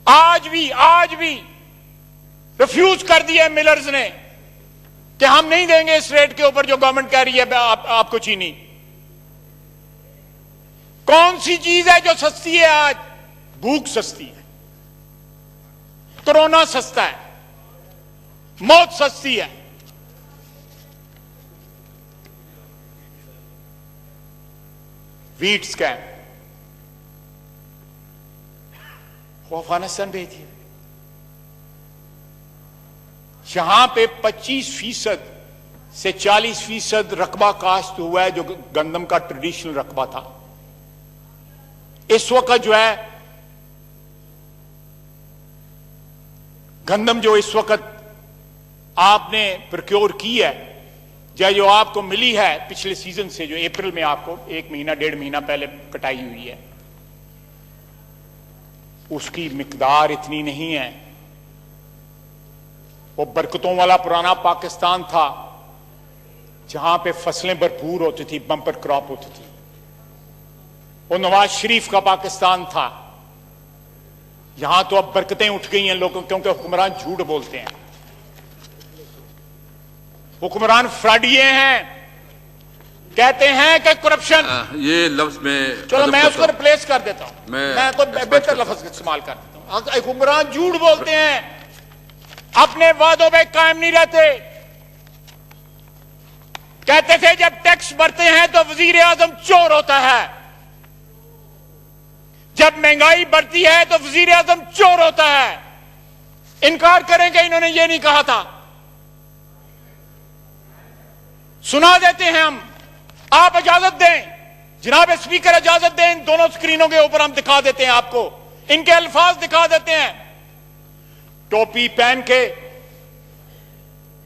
آج بھی ریفیوز کر دیا ہے ملرز نے کہ ہم نہیں دیں گے اس ریٹ کے اوپر جو گورنمنٹ کہہ رہی ہے آپ کو چینی. کون سی چیز ہے جو سستی ہے آج؟ بھوک سستی ہے، کرونا سستا ہے، موت سستی ہے. ویٹ اسکیم وہ افغانستان بھیجیے. یہاں پہ 25% سے 40% رقبہ کاشت ہوا ہے جو گندم کا ٹریڈیشنل رقبہ تھا. اس وقت جو ہے گندم جو اس وقت آپ نے پروکیور کی ہے یا جو آپ کو ملی ہے پچھلے سیزن سے، جو اپریل میں آپ کو 1 مہینہ 1.5 مہینہ پہلے کٹائی ہوئی ہے، اس کی مقدار اتنی نہیں ہے. وہ برکتوں والا پرانا پاکستان تھا جہاں پہ فصلیں بھرپور ہوتی تھی، بمپر کراپ ہوتی تھی. وہ نواز شریف کا پاکستان تھا. یہاں تو اب برکتیں اٹھ گئی ہیں لوگوں، کیونکہ حکمران جھوٹ بولتے ہیں، حکمران فراڈیے ہیں، کہتے ہیں کہ کرپشن. یہ لفظ میں چلو میں اس کو ریپلیس کر دیتا ہوں، میں کوئی بہتر لفظ استعمال کر دیتا ہوں. حکمران جھوٹ بولتے ہیں، اپنے وعدوں پہ قائم نہیں رہتے. کہتے تھے جب ٹیکس بھرتے ہیں تو وزیر اعظم چور ہوتا ہے، جب مہنگائی بڑھتی ہے تو وزیر اعظم چور ہوتا ہے. انکار کریں کہ انہوں نے یہ نہیں کہا تھا. سنا دیتے ہیں ہم. آپ اجازت دیں جناب اسپیکر، اجازت دیں، ان دونوں سکرینوں کے اوپر ہم دکھا دیتے ہیں، آپ کو ان کے الفاظ دکھا دیتے ہیں. ٹوپی پہن کے،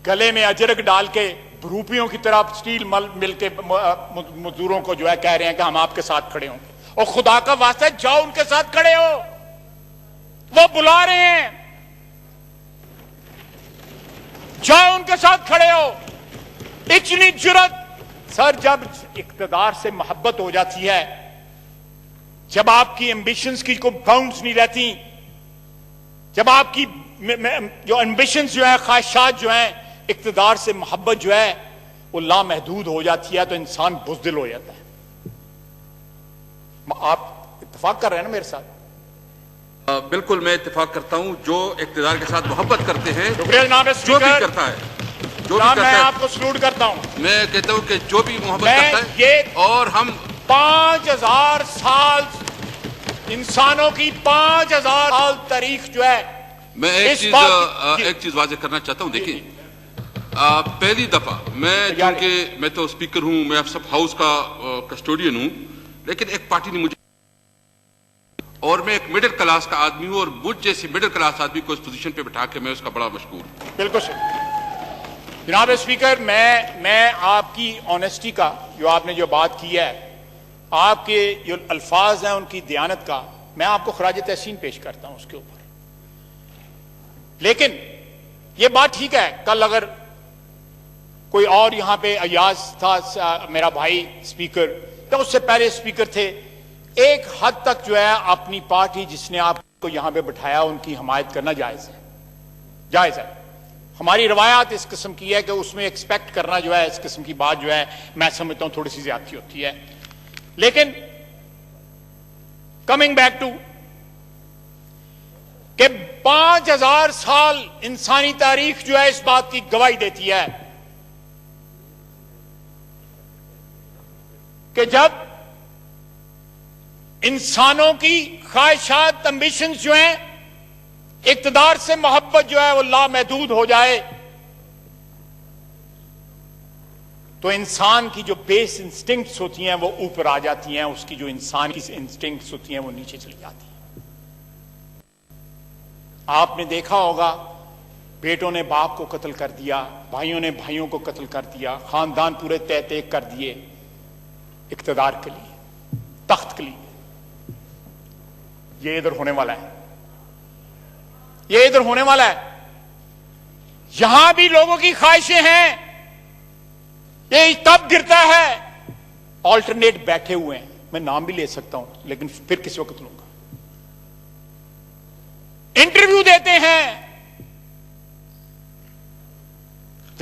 گلے میں اجرک ڈال کے، بروپیوں کی طرح سٹیل مل کے مزدوروں کو جو ہے کہہ رہے ہیں کہ ہم آپ کے ساتھ کھڑے ہوں گے. اور خدا کا واسطہ جاؤ ان کے ساتھ کھڑے ہو، وہ بلا رہے ہیں، جاؤ ان کے ساتھ کھڑے ہو. اتنی جرت. سر جب اقتدار سے محبت ہو جاتی ہے، جب آپ کی ایمبیشنز کی کوئی باؤنڈز نہیں رہتی، جب آپ کی جو ایمبیشنز جو ہیں، خواہشات جو ہیں، اقتدار سے محبت جو ہے وہ لامحدود ہو جاتی ہے تو انسان بزدل ہو جاتا ہے. آپ اتفاق کر رہے ہیں نا میرے ساتھ؟ بالکل میں اتفاق کرتا ہوں. جو اقتدار کے ساتھ محبت کرتے ہیں، شکریہ جناب جو بھی اسپیکر. کرتا ہے، جو بھی جناب کرتا میں ہے، آپ کو سلوٹ کرتا ہوں. میں کہتا ہوں کہ جو بھی محبت میں کرتا ہے، یہ اور ہم 5000 سال انسانوں کی 5000 سال تاریخ جو ہے، میں ایک چیز واضح کرنا چاہتا ہوں. دیکھیں، پہلی دفعہ چونکہ میں تو اسپیکر ہوں، میں سب ہاؤس کا کسٹوڈین ہوں، لیکن ایک پارٹی نے مجھے، اور میں ایک مڈل کلاس کا آدمی ہوں، اور مجھ جیسے مڈل کلاس آدمی کو اس پوزیشن پہ بٹھا کے میں اس کا بڑا مشکور ہوں. بالکل صحیح. جناب اسپیکر، میں آپ کی آنیسٹی کا، جو آپ نے جو بات کی ہے، آپ کے جو الفاظ ہیں ان کی دیانت کا، میں آپ کو خراج تحسین پیش کرتا ہوں اس کے اوپر. لیکن یہ بات ٹھیک ہے، کل اگر کوئی اور یہاں پہ ایاز تھا میرا بھائی اسپیکر، تو اس سے پہلے اسپیکر تھے، ایک حد تک جو ہے اپنی پارٹی جس نے آپ کو یہاں پہ بٹھایا ان کی حمایت کرنا جائز ہے، جائز ہے. ہماری روایات اس قسم کی ہے کہ اس میں ایکسپیکٹ کرنا جو ہے اس قسم کی بات جو ہے میں سمجھتا ہوں تھوڑی سی زیادتی ہوتی ہے. لیکن کمنگ بیک ٹو کہ 5000 سال انسانی تاریخ جو ہے اس بات کی گواہی دیتی ہے کہ جب انسانوں کی خواہشات، امبیشنز جو ہیں، اقتدار سے محبت جو ہے وہ لامحدود ہو جائے تو انسان کی جو بیس انسٹنکٹس ہوتی ہیں وہ اوپر آ جاتی ہیں، اس کی جو انسان کی انسٹنکٹس ہوتی ہیں وہ نیچے چلی جاتی ہیں. آپ نے دیکھا ہوگا بیٹوں نے باپ کو قتل کر دیا، بھائیوں نے بھائیوں کو قتل کر دیا، خاندان پورے تہ تیک کر دیے اقتدار کے لیے، تخت کے لیے. یہ ادھر ہونے والا ہے، یہ ادھر ہونے والا ہے. یہاں بھی لوگوں کی خواہشیں ہیں. یہ کب گرتا ہے؟ آلٹرنیٹ بیٹھے ہوئے ہیں، میں نام بھی لے سکتا ہوں لیکن پھر کسی وقت لوں گا. انٹرویو دیتے ہیں،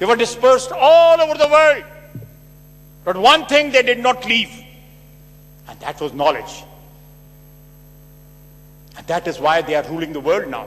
they were dispersed all over the world, but one thing they did not leave, and that was knowledge, and that is why they are ruling the world now.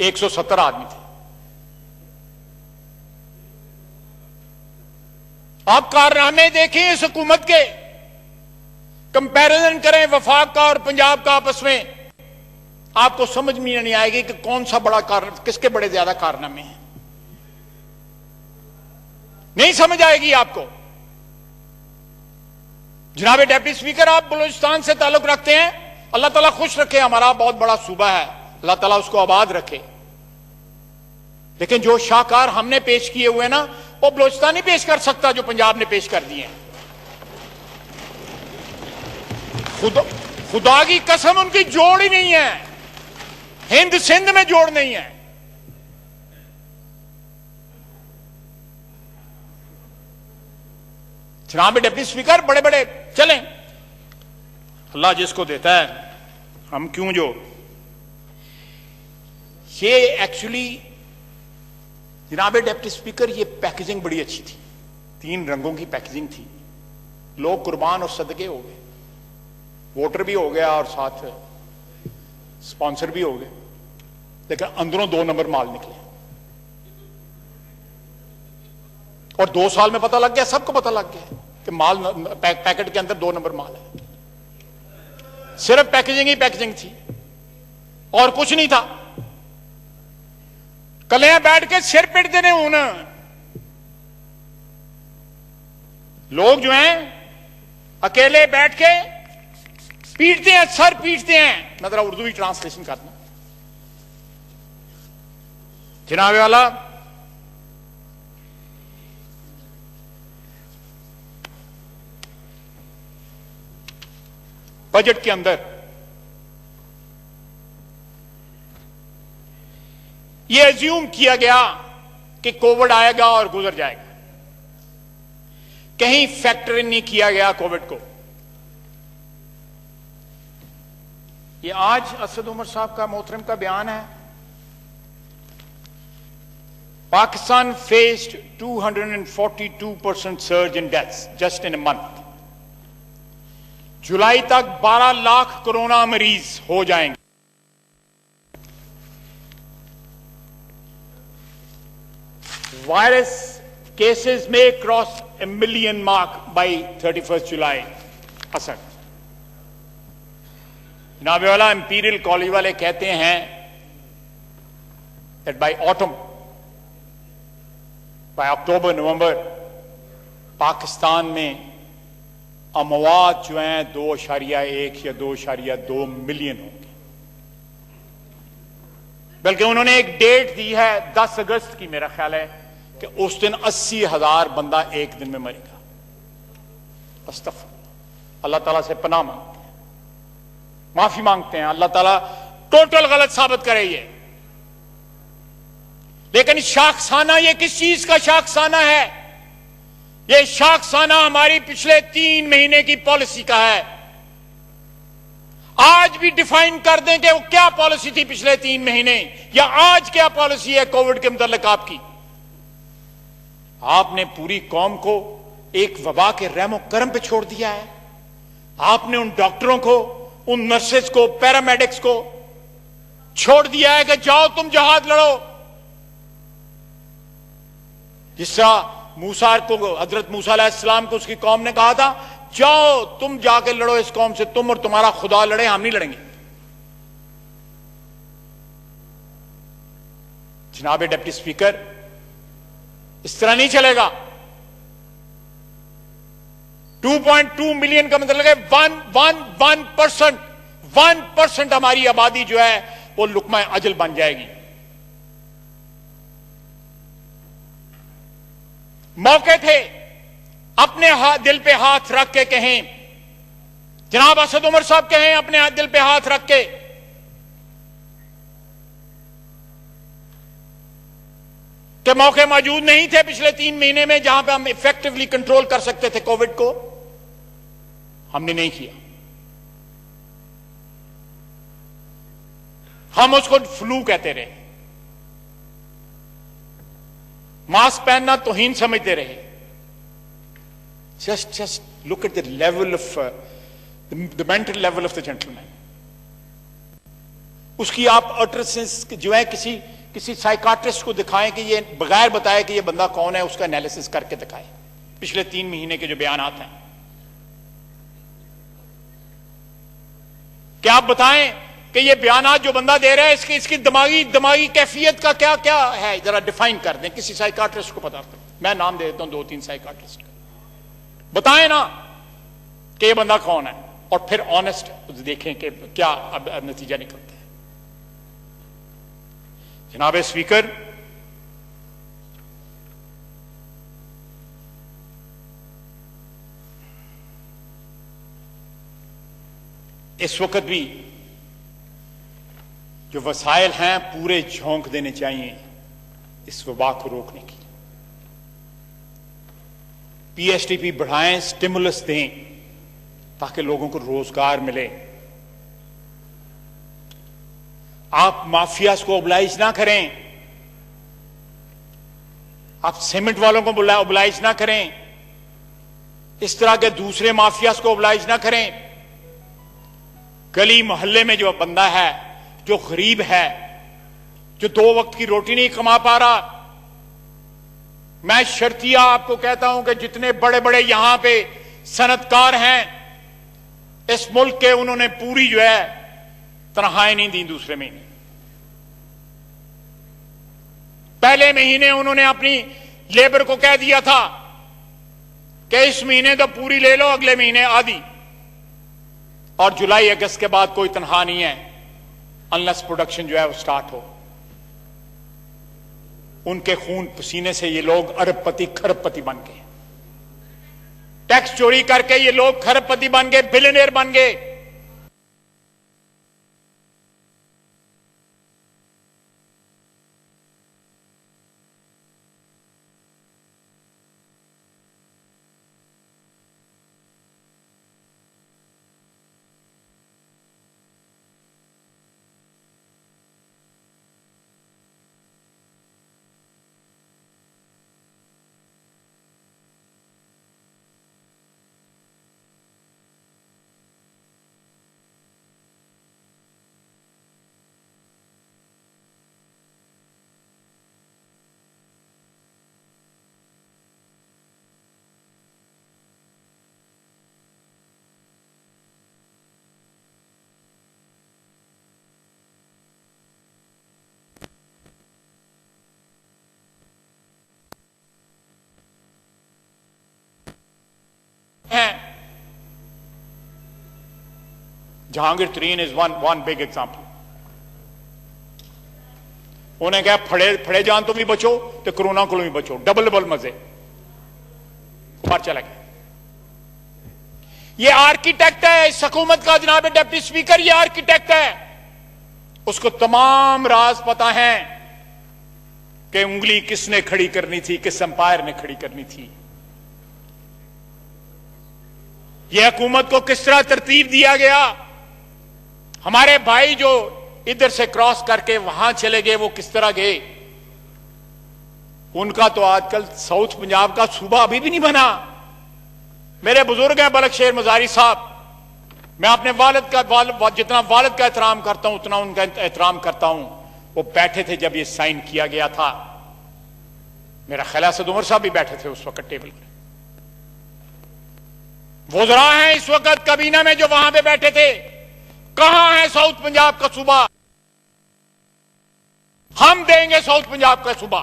170 آدمی تھے. آپ کارنامے دیکھیں اس حکومت کے, کمپیرزن کریں وفاق کا اور پنجاب کا آپس میں, آپ کو سمجھ میں نہیں آئے گی کہ کون سا بڑا کس کے بڑے زیادہ کارنامے ہیں. نہیں سمجھ آئے گی آپ کو. جناب ڈپٹی اسپیکر, آپ بلوچستان سے تعلق رکھتے ہیں, اللہ تعالیٰ خوش رکھے, ہمارا بہت بڑا صوبہ ہے, اللہ تعالیٰ اس کو آباد رکھے. لیکن جو شاہکار ہم نے پیش کیے ہوئے نا, وہ بلوچستان نہیں پیش کر سکتا جو پنجاب نے پیش کر دیے ہیں. خدا کی قسم ان کی جوڑ ہی نہیں ہے, ہند سندھ میں جوڑ نہیں ہے. جناب ڈپٹی اسپیکر, بڑے بڑے چلیں, اللہ جس کو دیتا ہے, ہم کیوں جو. یہ ایکچولی جناب ڈپٹی اسپیکر, یہ پیکیجنگ بڑی اچھی تھی, 3 رنگوں کی پیکیجنگ تھی. لوگ قربان اور صدقے ہو گئے, ووٹر بھی ہو گیا اور ساتھ سپانسر بھی ہو گئے, لیکن اندروں 2 نمبر مال نکلے. اور 2 سال میں پتہ لگ گیا, سب کو پتہ لگ گیا کہ مال پیکٹ کے اندر 2 نمبر مال ہے. صرف پیکیجنگ ہی پیکیجنگ تھی اور کچھ نہیں تھا. کلیاں بیٹھ کے سر پیٹ دینے ہوں نا لوگ, جو ہیں اکیلے بیٹھ کے پیٹتے ہیں, سر پیٹتے ہیں. میں ذرا اردو ہی ٹرانسلیشن کرنا. جناب والا, بجٹ کے اندر یہ ایزیوم کیا گیا کہ کووڈ آئے گا اور گزر جائے گا. کہیں فیکٹر نہیں کیا گیا کووڈ کو. یہ آج اسد عمر صاحب کا محترم کا بیان ہے. Pakistan faced 242% surge in deaths just in a month. جولائی تک 12 لاکھ کورونا مریض ہو جائیں گے. وائرس کیسز میں کراس 1 ملین مارک بائی 31 جولائی. اسد جناب والا, امپیریل کالج والے کہتے ہیں that by autumn, by October, November, Pakistan میں اموات جو ہیں 2.1 یا 2.2 ملین ہوں گے. بلکہ انہوں نے ایک ڈیٹ دی ہے 10 اگست کی, میرا خیال ہے کہ اس دن 80,000 بندہ ایک دن میں مرے گا. استغفر اللہ تعالیٰ سے پناہ مانگتے ہیں, معافی مانگتے ہیں, اللہ تعالیٰ ٹوٹل غلط ثابت کرے یہ. لیکن شاخسانہ, یہ کس چیز کا شاخسانہ ہے؟ یہ شاخسانہ ہماری پچھلے 3 مہینے کی پالیسی کا ہے. آج بھی ڈیفائن کر دیں کہ وہ کیا پالیسی تھی پچھلے 3 مہینے, یا آج کیا پالیسی ہے کووڈ کے متعلق آپ کی. آپ نے پوری قوم کو ایک وبا کے رحم و کرم پہ چھوڑ دیا ہے. آپ نے ان ڈاکٹروں کو, ان نرسز کو, پیرامیڈکس کو چھوڑ دیا ہے کہ جاؤ تم جہاد لڑو. جس طرح موسیٰ کو, حضرت موسیٰ علیہ السلام کو اس کی قوم نے کہا تھا, جاؤ تم جا کے لڑو اس قوم سے, تم اور تمہارا خدا لڑے, ہم نہیں لڑیں گے. جناب ڈپٹی اسپیکر, اس طرح نہیں چلے گا. 2.2 ملین کا مطلب ہے 1% ہماری آبادی جو ہے وہ لقمہ اجل بن جائے گی. موقع تھے اپنے دل پہ ہاتھ رکھ کے کہیں, جناب اسد عمر صاحب کہیں اپنے دل پہ ہاتھ رکھ کے کہ موقع موجود نہیں تھے پچھلے 3 مہینے میں جہاں پہ ہم ایفیکٹولی کنٹرول کر سکتے تھے کووڈ کو. ہم نے نہیں کیا. ہم اس کو فلو کہتے رہے, ماسک پہننا توہین سمجھتے رہے. just look at the level of the mental level of the gentleman. اس کی آپ اٹرنس جو ہے کسی سائیکاٹرسٹ کو دکھائیں کہ یہ بغیر بتائے کہ یہ بندہ کون ہے اس کا انالیسس کر کے دکھائیں پچھلے 3 مہینے کے جو بیانات ہیں. کیا آپ بتائیں کہ یہ بیانات جو بندہ دے رہا ہے اس کی دماغی کیفیت کا کیا ہے؟ ذرا ڈیفائن کر دیں. کسی سائیکاٹرسٹ کو پتا کریں. میں نام دے دیتا ہوں 2-3 سائیکاٹرسٹ کا. بتائیں نا کہ یہ بندہ کون ہے, اور پھر آنےسٹ دیکھیں کہ کیا اب نتیجہ نکلتا ہے. جناب اسپیکر, اس وقت بھی جو وسائل ہیں پورے جھونک دینے چاہیے اس وبا کو روکنے کی. پی ایس ٹی پی بڑھائیں, سٹیمولس دیں تاکہ لوگوں کو روزگار ملے. آپ مافیاز کو اوبلائز نہ کریں, آپ سیمنٹ والوں کو اوبلائز نہ کریں, اس طرح کے دوسرے مافیاز کو اوبلائز نہ کریں. گلی محلے میں جو بندہ ہے, جو غریب ہے, جو 2 وقت کی روٹی نہیں کما پا رہا, میں شرطیہ آپ کو کہتا ہوں کہ جتنے بڑے بڑے یہاں پہ صنعت کار ہیں اس ملک کے, انہوں نے پوری جو ہے تنخواہیں نہیں دی دوسرے مہینے. پہلے مہینے انہوں نے اپنی لیبر کو کہہ دیا تھا کہ اس مہینے تو پوری لے لو, اگلے مہینے آدھی, اور جولائی اگست کے بعد کوئی تنخواہ نہیں ہے انلیس پروڈکشن جو ہے وہ سٹارٹ ہو. ان کے خون پسینے سے یہ لوگ ارب پتی کھرب پتی بن گئے. ٹیکس چوری کر کے یہ لوگ کھرب پتی بن گئے, بلینئر بن گئے. جہانگیر ترین از ون بگ ایگزامپل. انہیں کہا پھڑے جان تو بھی بچو تو کرونا کو بھی بچو, ڈبل مزے باہر چلا گیا. یہ آرکیٹیکٹ ہے اس حکومت کا جناب ڈپٹی اسپیکر, یہ آرکیٹیکٹ ہے. اس کو تمام راز پتا ہے کہ انگلی کس نے کھڑی کرنی تھی, کس امپائر نے کھڑی کرنی تھی. یہ حکومت کو کس طرح ترتیب دیا گیا. ہمارے بھائی جو ادھر سے کراس کر کے وہاں چلے گئے وہ کس طرح گئے. ان کا تو آج کل ساؤتھ پنجاب کا صوبہ ابھی بھی نہیں بنا. میرے بزرگ ہیں بلک شیر مزاری صاحب, میں اپنے والد کا جتنا والد کا احترام کرتا ہوں اتنا ان کا احترام کرتا ہوں. وہ بیٹھے تھے جب یہ سائن کیا گیا تھا. میرا خیال اسد عمر صاحب بھی بیٹھے تھے اس وقت ٹیبل پر. وزراء ہیں اس وقت کابینہ میں جو وہاں پہ بیٹھے تھے. کہاں ہے ساؤتھ پنجاب کا صوبہ؟ ہم دیں گے ساؤتھ پنجاب کا صوبہ,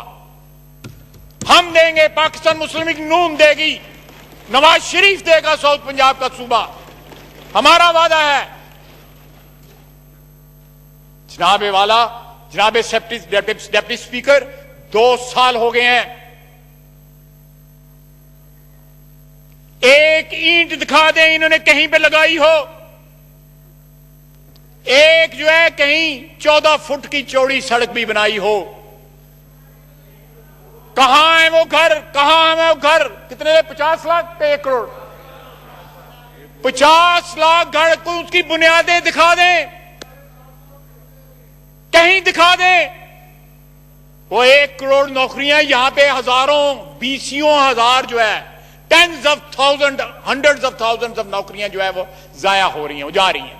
ہم دیں گے. پاکستان مسلم لیگ نون دے گی, نواز شریف دے گا ساؤتھ پنجاب کا صوبہ. ہمارا وعدہ ہے. جناب والا, جناب ڈپٹی اسپیکر, 2 سال ہو گئے ہیں. ایک اینٹ دکھا دیں انہوں نے کہیں پہ لگائی ہو. ایک جو ہے کہیں 14 فٹ کی چوڑی سڑک بھی بنائی ہو. کہاں ہے وہ گھر, کہاں ہے وہ گھر؟ کتنے 50 لاکھ پہ 1 کروڑ, 50 لاکھ گھر کو اس کی بنیادیں دکھا دیں, کہیں دکھا دیں. وہ 1 کروڑ نوکریاں یہاں پہ ہزاروں, 20 ہزار جو ہے, tens of thousand, hundreds of thousand of نوکریاں جو ہے وہ ضائع ہو رہی ہیں, وہ جا رہی ہیں.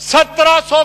1700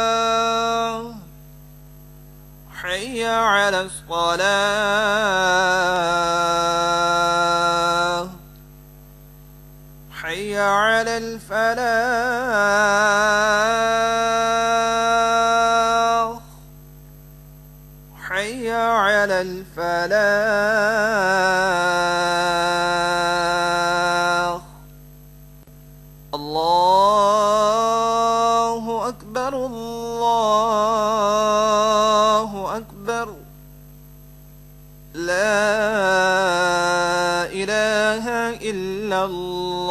الصلاة، حي على الصلاة، حي على الفلاح، حي على الفلاح. الله أكبر، الله أكبر، لا إله إلا الله.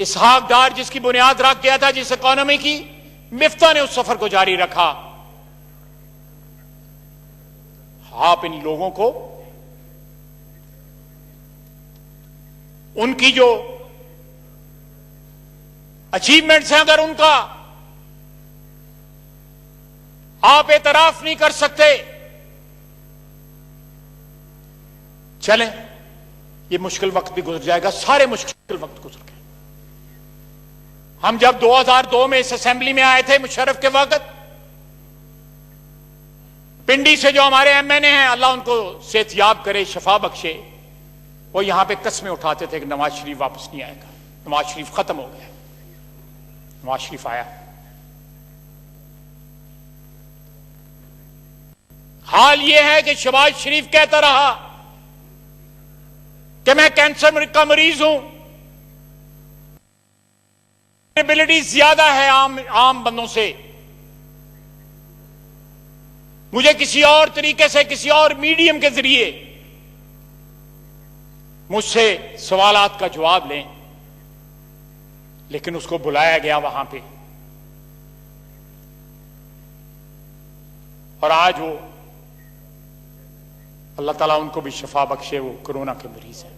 اسحاق ڈار جس کی بنیاد رکھ گیا تھا جس اکانومی کی، مفتاح نے اس سفر کو جاری رکھا. آپ ان لوگوں کو ان کی جو اچیومنٹس ہیں اگر ان کا آپ اعتراف نہیں کر سکتے، چلیں یہ مشکل وقت بھی گزر جائے گا. سارے مشکل وقت گزر گئے. ہم جب 2002 میں اس اسمبلی میں آئے تھے مشرف کے وقت، پنڈی سے جو ہمارے ایم این اے ہیں اللہ ان کو صحت یاب کرے، شفا بخشے، وہ یہاں پہ قسمیں اٹھاتے تھے کہ نواز شریف واپس نہیں آئے گا، نواز شریف ختم ہو گیا. نواز شریف آیا. حال یہ ہے کہ شہباز شریف کہتا رہا کہ میں کینسر کا مریض ہوں، ایبلٹی زیادہ ہے عام بندوں سے، مجھے کسی اور طریقے سے کسی اور میڈیم کے ذریعے مجھ سے سوالات کا جواب لیں. لیکن اس کو بلایا گیا وہاں پہ، اور آج وہ اللہ تعالیٰ ان کو بھی شفا بخشے، وہ کورونا کے مریض ہیں.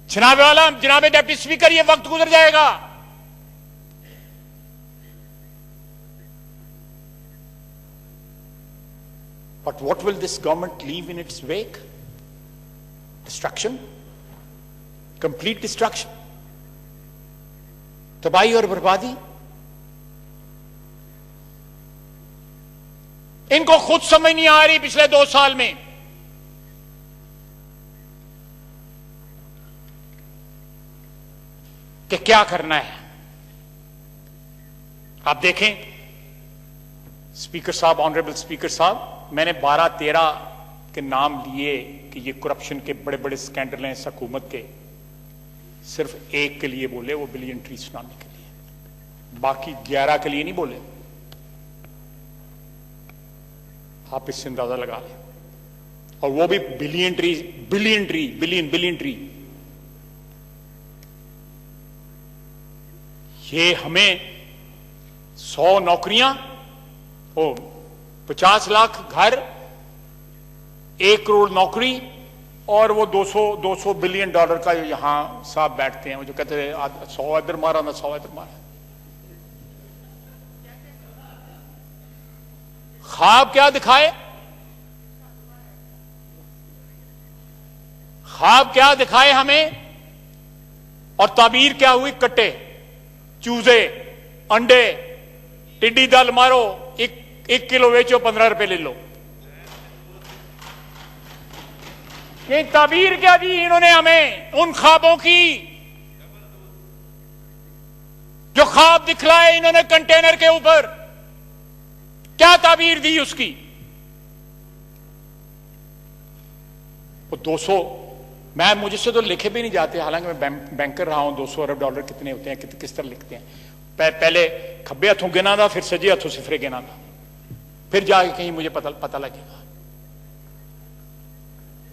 جناب ڈپٹی اسپیکر، یہ وقت گزر جائے گا. But what will this government leave in its wake? Destruction, complete destruction, تباہی اور بربادی. ان کو خود سمجھ نہیں آ رہی پچھلے 2 سال میں کہ کیا کرنا ہے. آپ دیکھیں اسپیکر صاحب، آنریبل اسپیکر صاحب، میں نے 12-13 کے نام لیے کہ یہ کرپشن کے بڑے بڑے سکینڈل ہیں اس حکومت کے، صرف ایک کے لیے بولے، وہ بلین ٹری سونامی کے لیے، باقی 11 کے لیے نہیں بولے. آپ اس سے اندازہ لگا لیں. اور وہ بھی بلین ٹری. یہ ہمیں 100 نوکریاں، 50 لاکھ گھر، 1 کروڑ نوکری، اور وہ 200 بلین ڈالر کا یہاں صاحب بیٹھتے ہیں وہ جو کہتے ہیں 100 ادھر مارا نہ 100 ادھر مارا. خواب کیا دکھائے؟ خواب کیا دکھائے ہمیں، اور تعبیر کیا ہوئی؟ کٹے، چوزے، انڈے، ٹڈی دل مارو، 1 کلو بیچو 15 روپے لے لو. یہ تعبیر کیا دی انہوں نے ہمیں ان خوابوں کی جو خواب دکھلائے انہوں نے کنٹینر کے اوپر. کیا تعبیر دی اس کی؟ وہ 200، مجھ سے تو لکھے بھی نہیں جاتے، حالانکہ میں بینکر رہا ہوں. 200 ارب ڈالر کتنے ہوتے ہیں، کس طرح لکھتے ہیں؟ پہلے کھبے ہاتھوں گنا تھا، پھر سجے ہاتھوں صفرے گنا تھا، پھر جا کے کہیں مجھے پتہ لگے گا.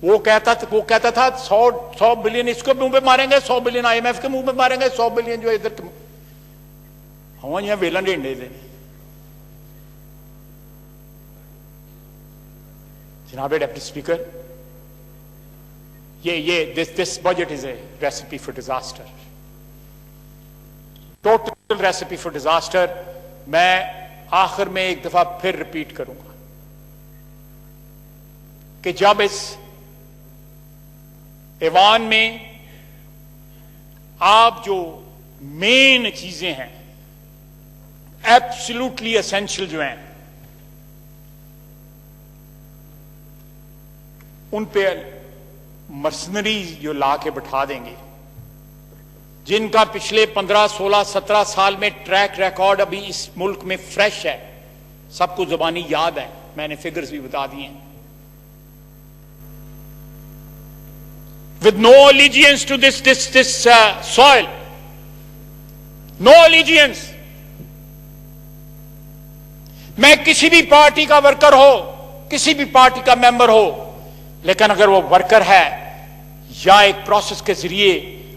وہ کہتا تھا 100 بلین اس کو منہ پہ ماریں گے، 100 بلین IMF کے منہ پہ ماریں گے، 100 بلین جو ادھر ہوں یہاں ویلن ڈینڈے تھے. جناب deputy speaker, this budget is a recipe for disaster, total recipe for disaster. میں آخر میں ایک دفعہ پھر ریپیٹ کروں گا کہ جب اس ایوان میں آپ جو مین چیزیں ہیں، ایبسلوٹلی اسینشل جو ہیں، ان پہ مرسنری جو لا کے بٹھا دیں گے، جن کا پچھلے 15 16 17 سال میں ٹریک ریکارڈ ابھی اس ملک میں فریش ہے، سب کو زبانی یاد ہے، میں نے فگرز بھی بتا دی ہیں. with no allegiance to this soil, no allegiance. میں کسی بھی پارٹی کا ورکر ہو، کسی بھی پارٹی کا ممبر ہو، لیکن اگر وہ ورکر ہے یا ایک پروسیس کے ذریعے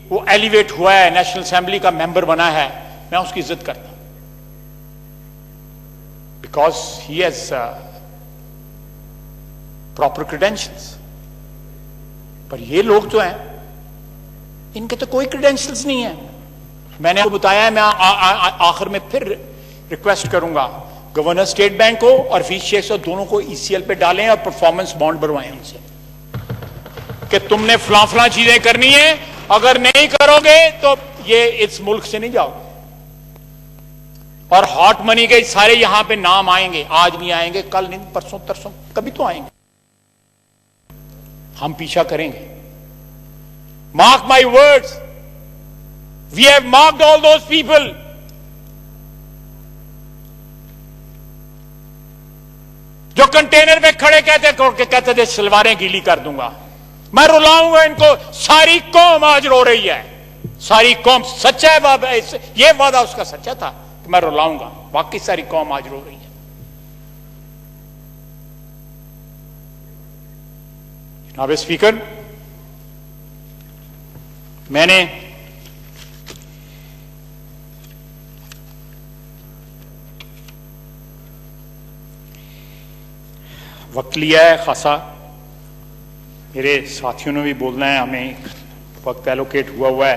وہ ایلیویٹ ہوا ہے, نیشنل اسمبلی کا ممبر بنا ہے, میں اس کی عزت کرتا ہوں, because he has proper credentials. پر یہ لوگ جو ہیں ان کے تو کوئی کریڈینشلز نہیں ہیں. میں نے آپ کو بتایا ہے, میں آخر میں پھر ریکویسٹ کروں گا گورنر اسٹیٹ بینک کو اور فیس شیخ سے دونوں کو ای سی ایل پہ ڈالیں اور پرفارمنس بانڈ بنوائیں ان سے کہ تم نے فلاں فلاں چیزیں کرنی ہیں, اگر نہیں کرو گے تو یہ اس ملک سے نہیں جاؤ. اور ہاٹ منی کے سارے یہاں پہ نام آئیں گے, آج نہیں آئیں گے, کل نہیں, پرسوں ترسوں, کبھی تو آئیں گے. ہم پیچھا کریں گے. Mark my words, we have marked all those people. جو کنٹینر میں کھڑے کہتے تھے سلواریں گیلی کر دوں گا, میں رلاؤں گا ان کو. ساری قوم آج رو رہی ہے, ساری قوم. سچا ہے یہ وعدہ اس کا سچا تھا کہ میں رلاؤں گا, باقی ساری قوم آج رو رہی ہے. جناب اسپیکر, میں نے وقت لیا ہے خاصا, میرے ساتھیوں نے بھی بولنا ہے, ہمیں وقت ایلوکیٹ ہوا ہے,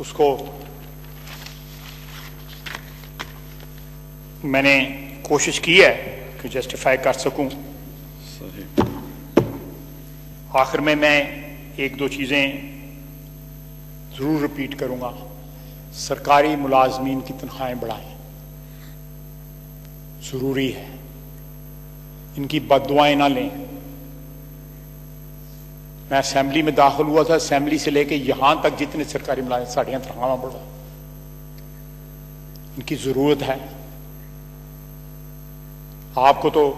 اس کو میں نے کوشش کی ہے کہ جسٹیفائی کر سکوں. آخر میں ایک دو چیزیں ضرور ریپیٹ کروں گا. سرکاری ملازمین کی تنخواہیں بڑھائیں, ضروری ہے. ان کی بد دعائیں نہ لیں. میں اسمبلی میں داخل ہوا تھا, اسمبلی سے لے کے یہاں تک جتنے سرکاری ملازم ساڑھیاں تنخواہیں بڑھا, ان کی ضرورت ہے. آپ کو تو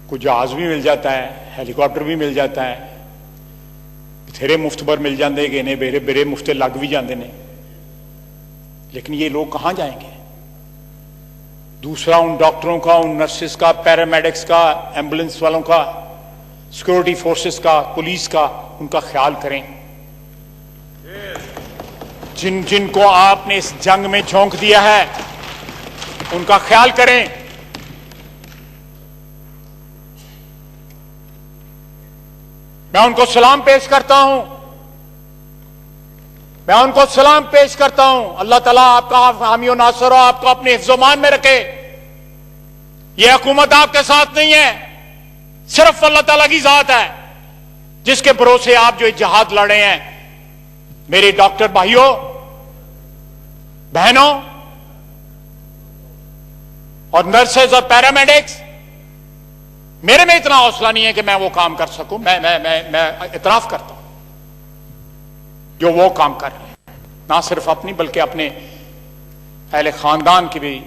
کوئی جہاز بھی مل جاتا ہے, ہیلی کاپٹر بھی مل جاتا ہے, بتھیرے مفت پر مل جاندے گے نے, بیرے مفتے لگ بھی جاندے نے, لیکن یہ لوگ کہاں جائیں گے؟ دوسرا ان ڈاکٹروں کا, ان نرسز کا, پیرامیڈکس کا, ایمبولینس والوں کا, سیکورٹی فورسز کا, پولیس کا, ان کا خیال کریں. جن کو آپ نے اس جنگ میں جھونک دیا ہے ان کا خیال کریں. میں ان کو سلام پیش کرتا ہوں, میں ان کو سلام پیش کرتا ہوں. اللہ تعالیٰ آپ کا حامی و ناصر ہو, آپ کو اپنے حفظ و امان میں رکھے. یہ حکومت آپ کے ساتھ نہیں ہے, صرف اللہ تعالیٰ کی ذات ہے جس کے بھروسے آپ جو جہاد لڑ رہے ہیں. میرے ڈاکٹر بھائیوں بہنوں اور نرسز اور پیرامیڈکس, میرے میں اتنا حوصلہ نہیں ہے کہ میں وہ کام کر سکوں. میں اعتراف کرتا ہوں جو وہ کام کر رہے ہیں, نہ صرف اپنی بلکہ اپنے اہل خاندان کی بھی.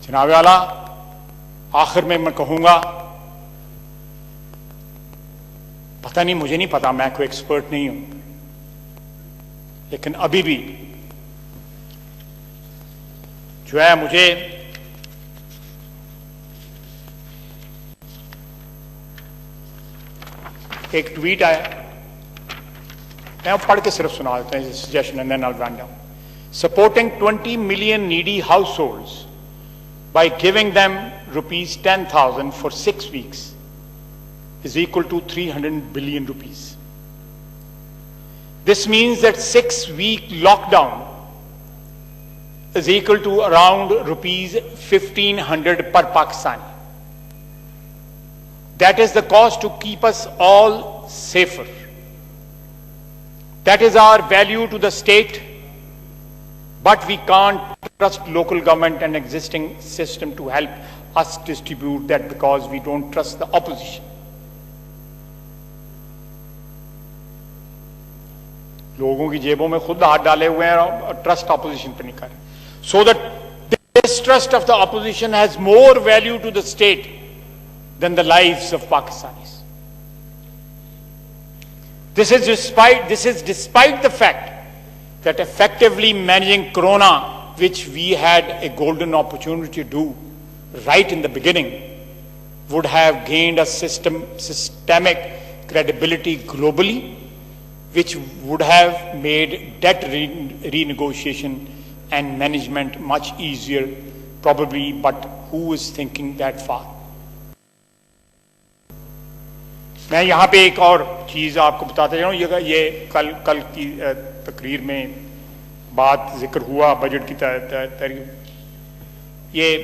جناب اعلیٰ, آخر میں کہوں گا, پتہ نہیں, مجھے نہیں پتا, میں کوئی ایکسپرٹ نہیں ہوں, لیکن ابھی بھی جو ہے مجھے ایک ٹویٹ آیا, میں پڑھ کے صرف سنا دیتا ہوں, suggestion and then I will run down. Supporting 20 million needy households by giving them rupees 10,000 for 6 weeks is equal to 300 billion rupees. This means that 6-week lockdown is equal to around rupees 1,500 per Pakistani. That is the cost to keep us all safer. That is our value to the state, but we can't trust local government and existing system to help us distribute that because we don't trust the opposition. لوگوں کی جیبوں میں خود ہاتھ ڈالے ہوئے ہیں اور trust opposition پہ نہیں کر رہے. So that distrust of the opposition has more value to the state than the lives of Pakistanis. This is despite the fact that effectively managing Corona, which we had a golden opportunity to do, right in the beginning, would have gained a systemic credibility globally, which would have made debt renegotiation and management much easier, probably, but who is thinking that far? میں یہاں پہ ایک اور چیز آپ کو بتاتا جاؤں، یہ کل کی تقریر میں بات ذکر ہوا بجٹ کی یہ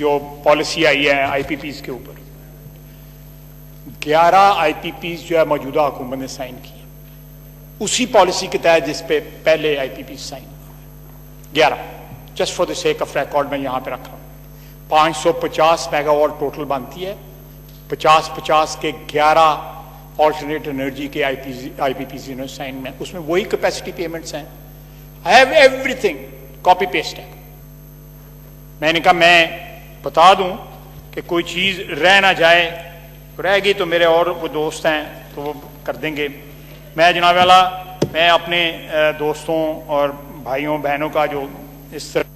جو پالیسی آئی ہے آئی پی پیز کے اوپر، 11 آئی پی پیز جو ہے موجودہ حکومت نے سائن کی ہے اسی پالیسی کے تحت جس پہ پہلے آئی پی پیز سائن ہوئے 11. Just for the sake of record میں یہاں پہ رکھ رہا ہوں. 550 میگا واٹ ٹوٹل بنتی ہے، 50 کے 11 آلٹرنیٹ انرجی کے آئی پی پیز نے سائن میں، اس میں وہی کیپیسٹی پیمنٹس ہیں. I have everything copy paste ہے. میں نے کہا میں بتا دوں کہ کوئی چیز رہ نہ جائے، رہ گئی تو میرے اور وہ دوست ہیں تو وہ کر دیں گے. میں جناب والا میں اپنے دوستوں اور بھائیوں بہنوں کا جو اس طرح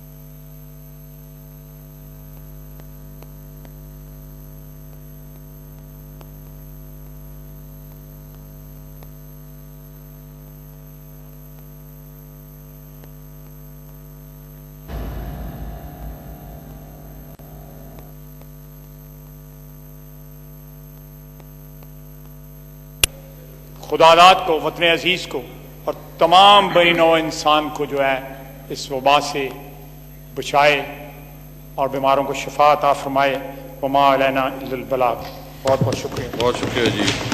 خداداد کو، وطن عزیز کو اور تمام بنی نوع انسان کو جو ہے اس وبا سے بچائے اور بیماروں کو شفا عطا فرمائے. وما علینا الا البلاغ. بہت بہت شکریہ. بہت شکریہ جی.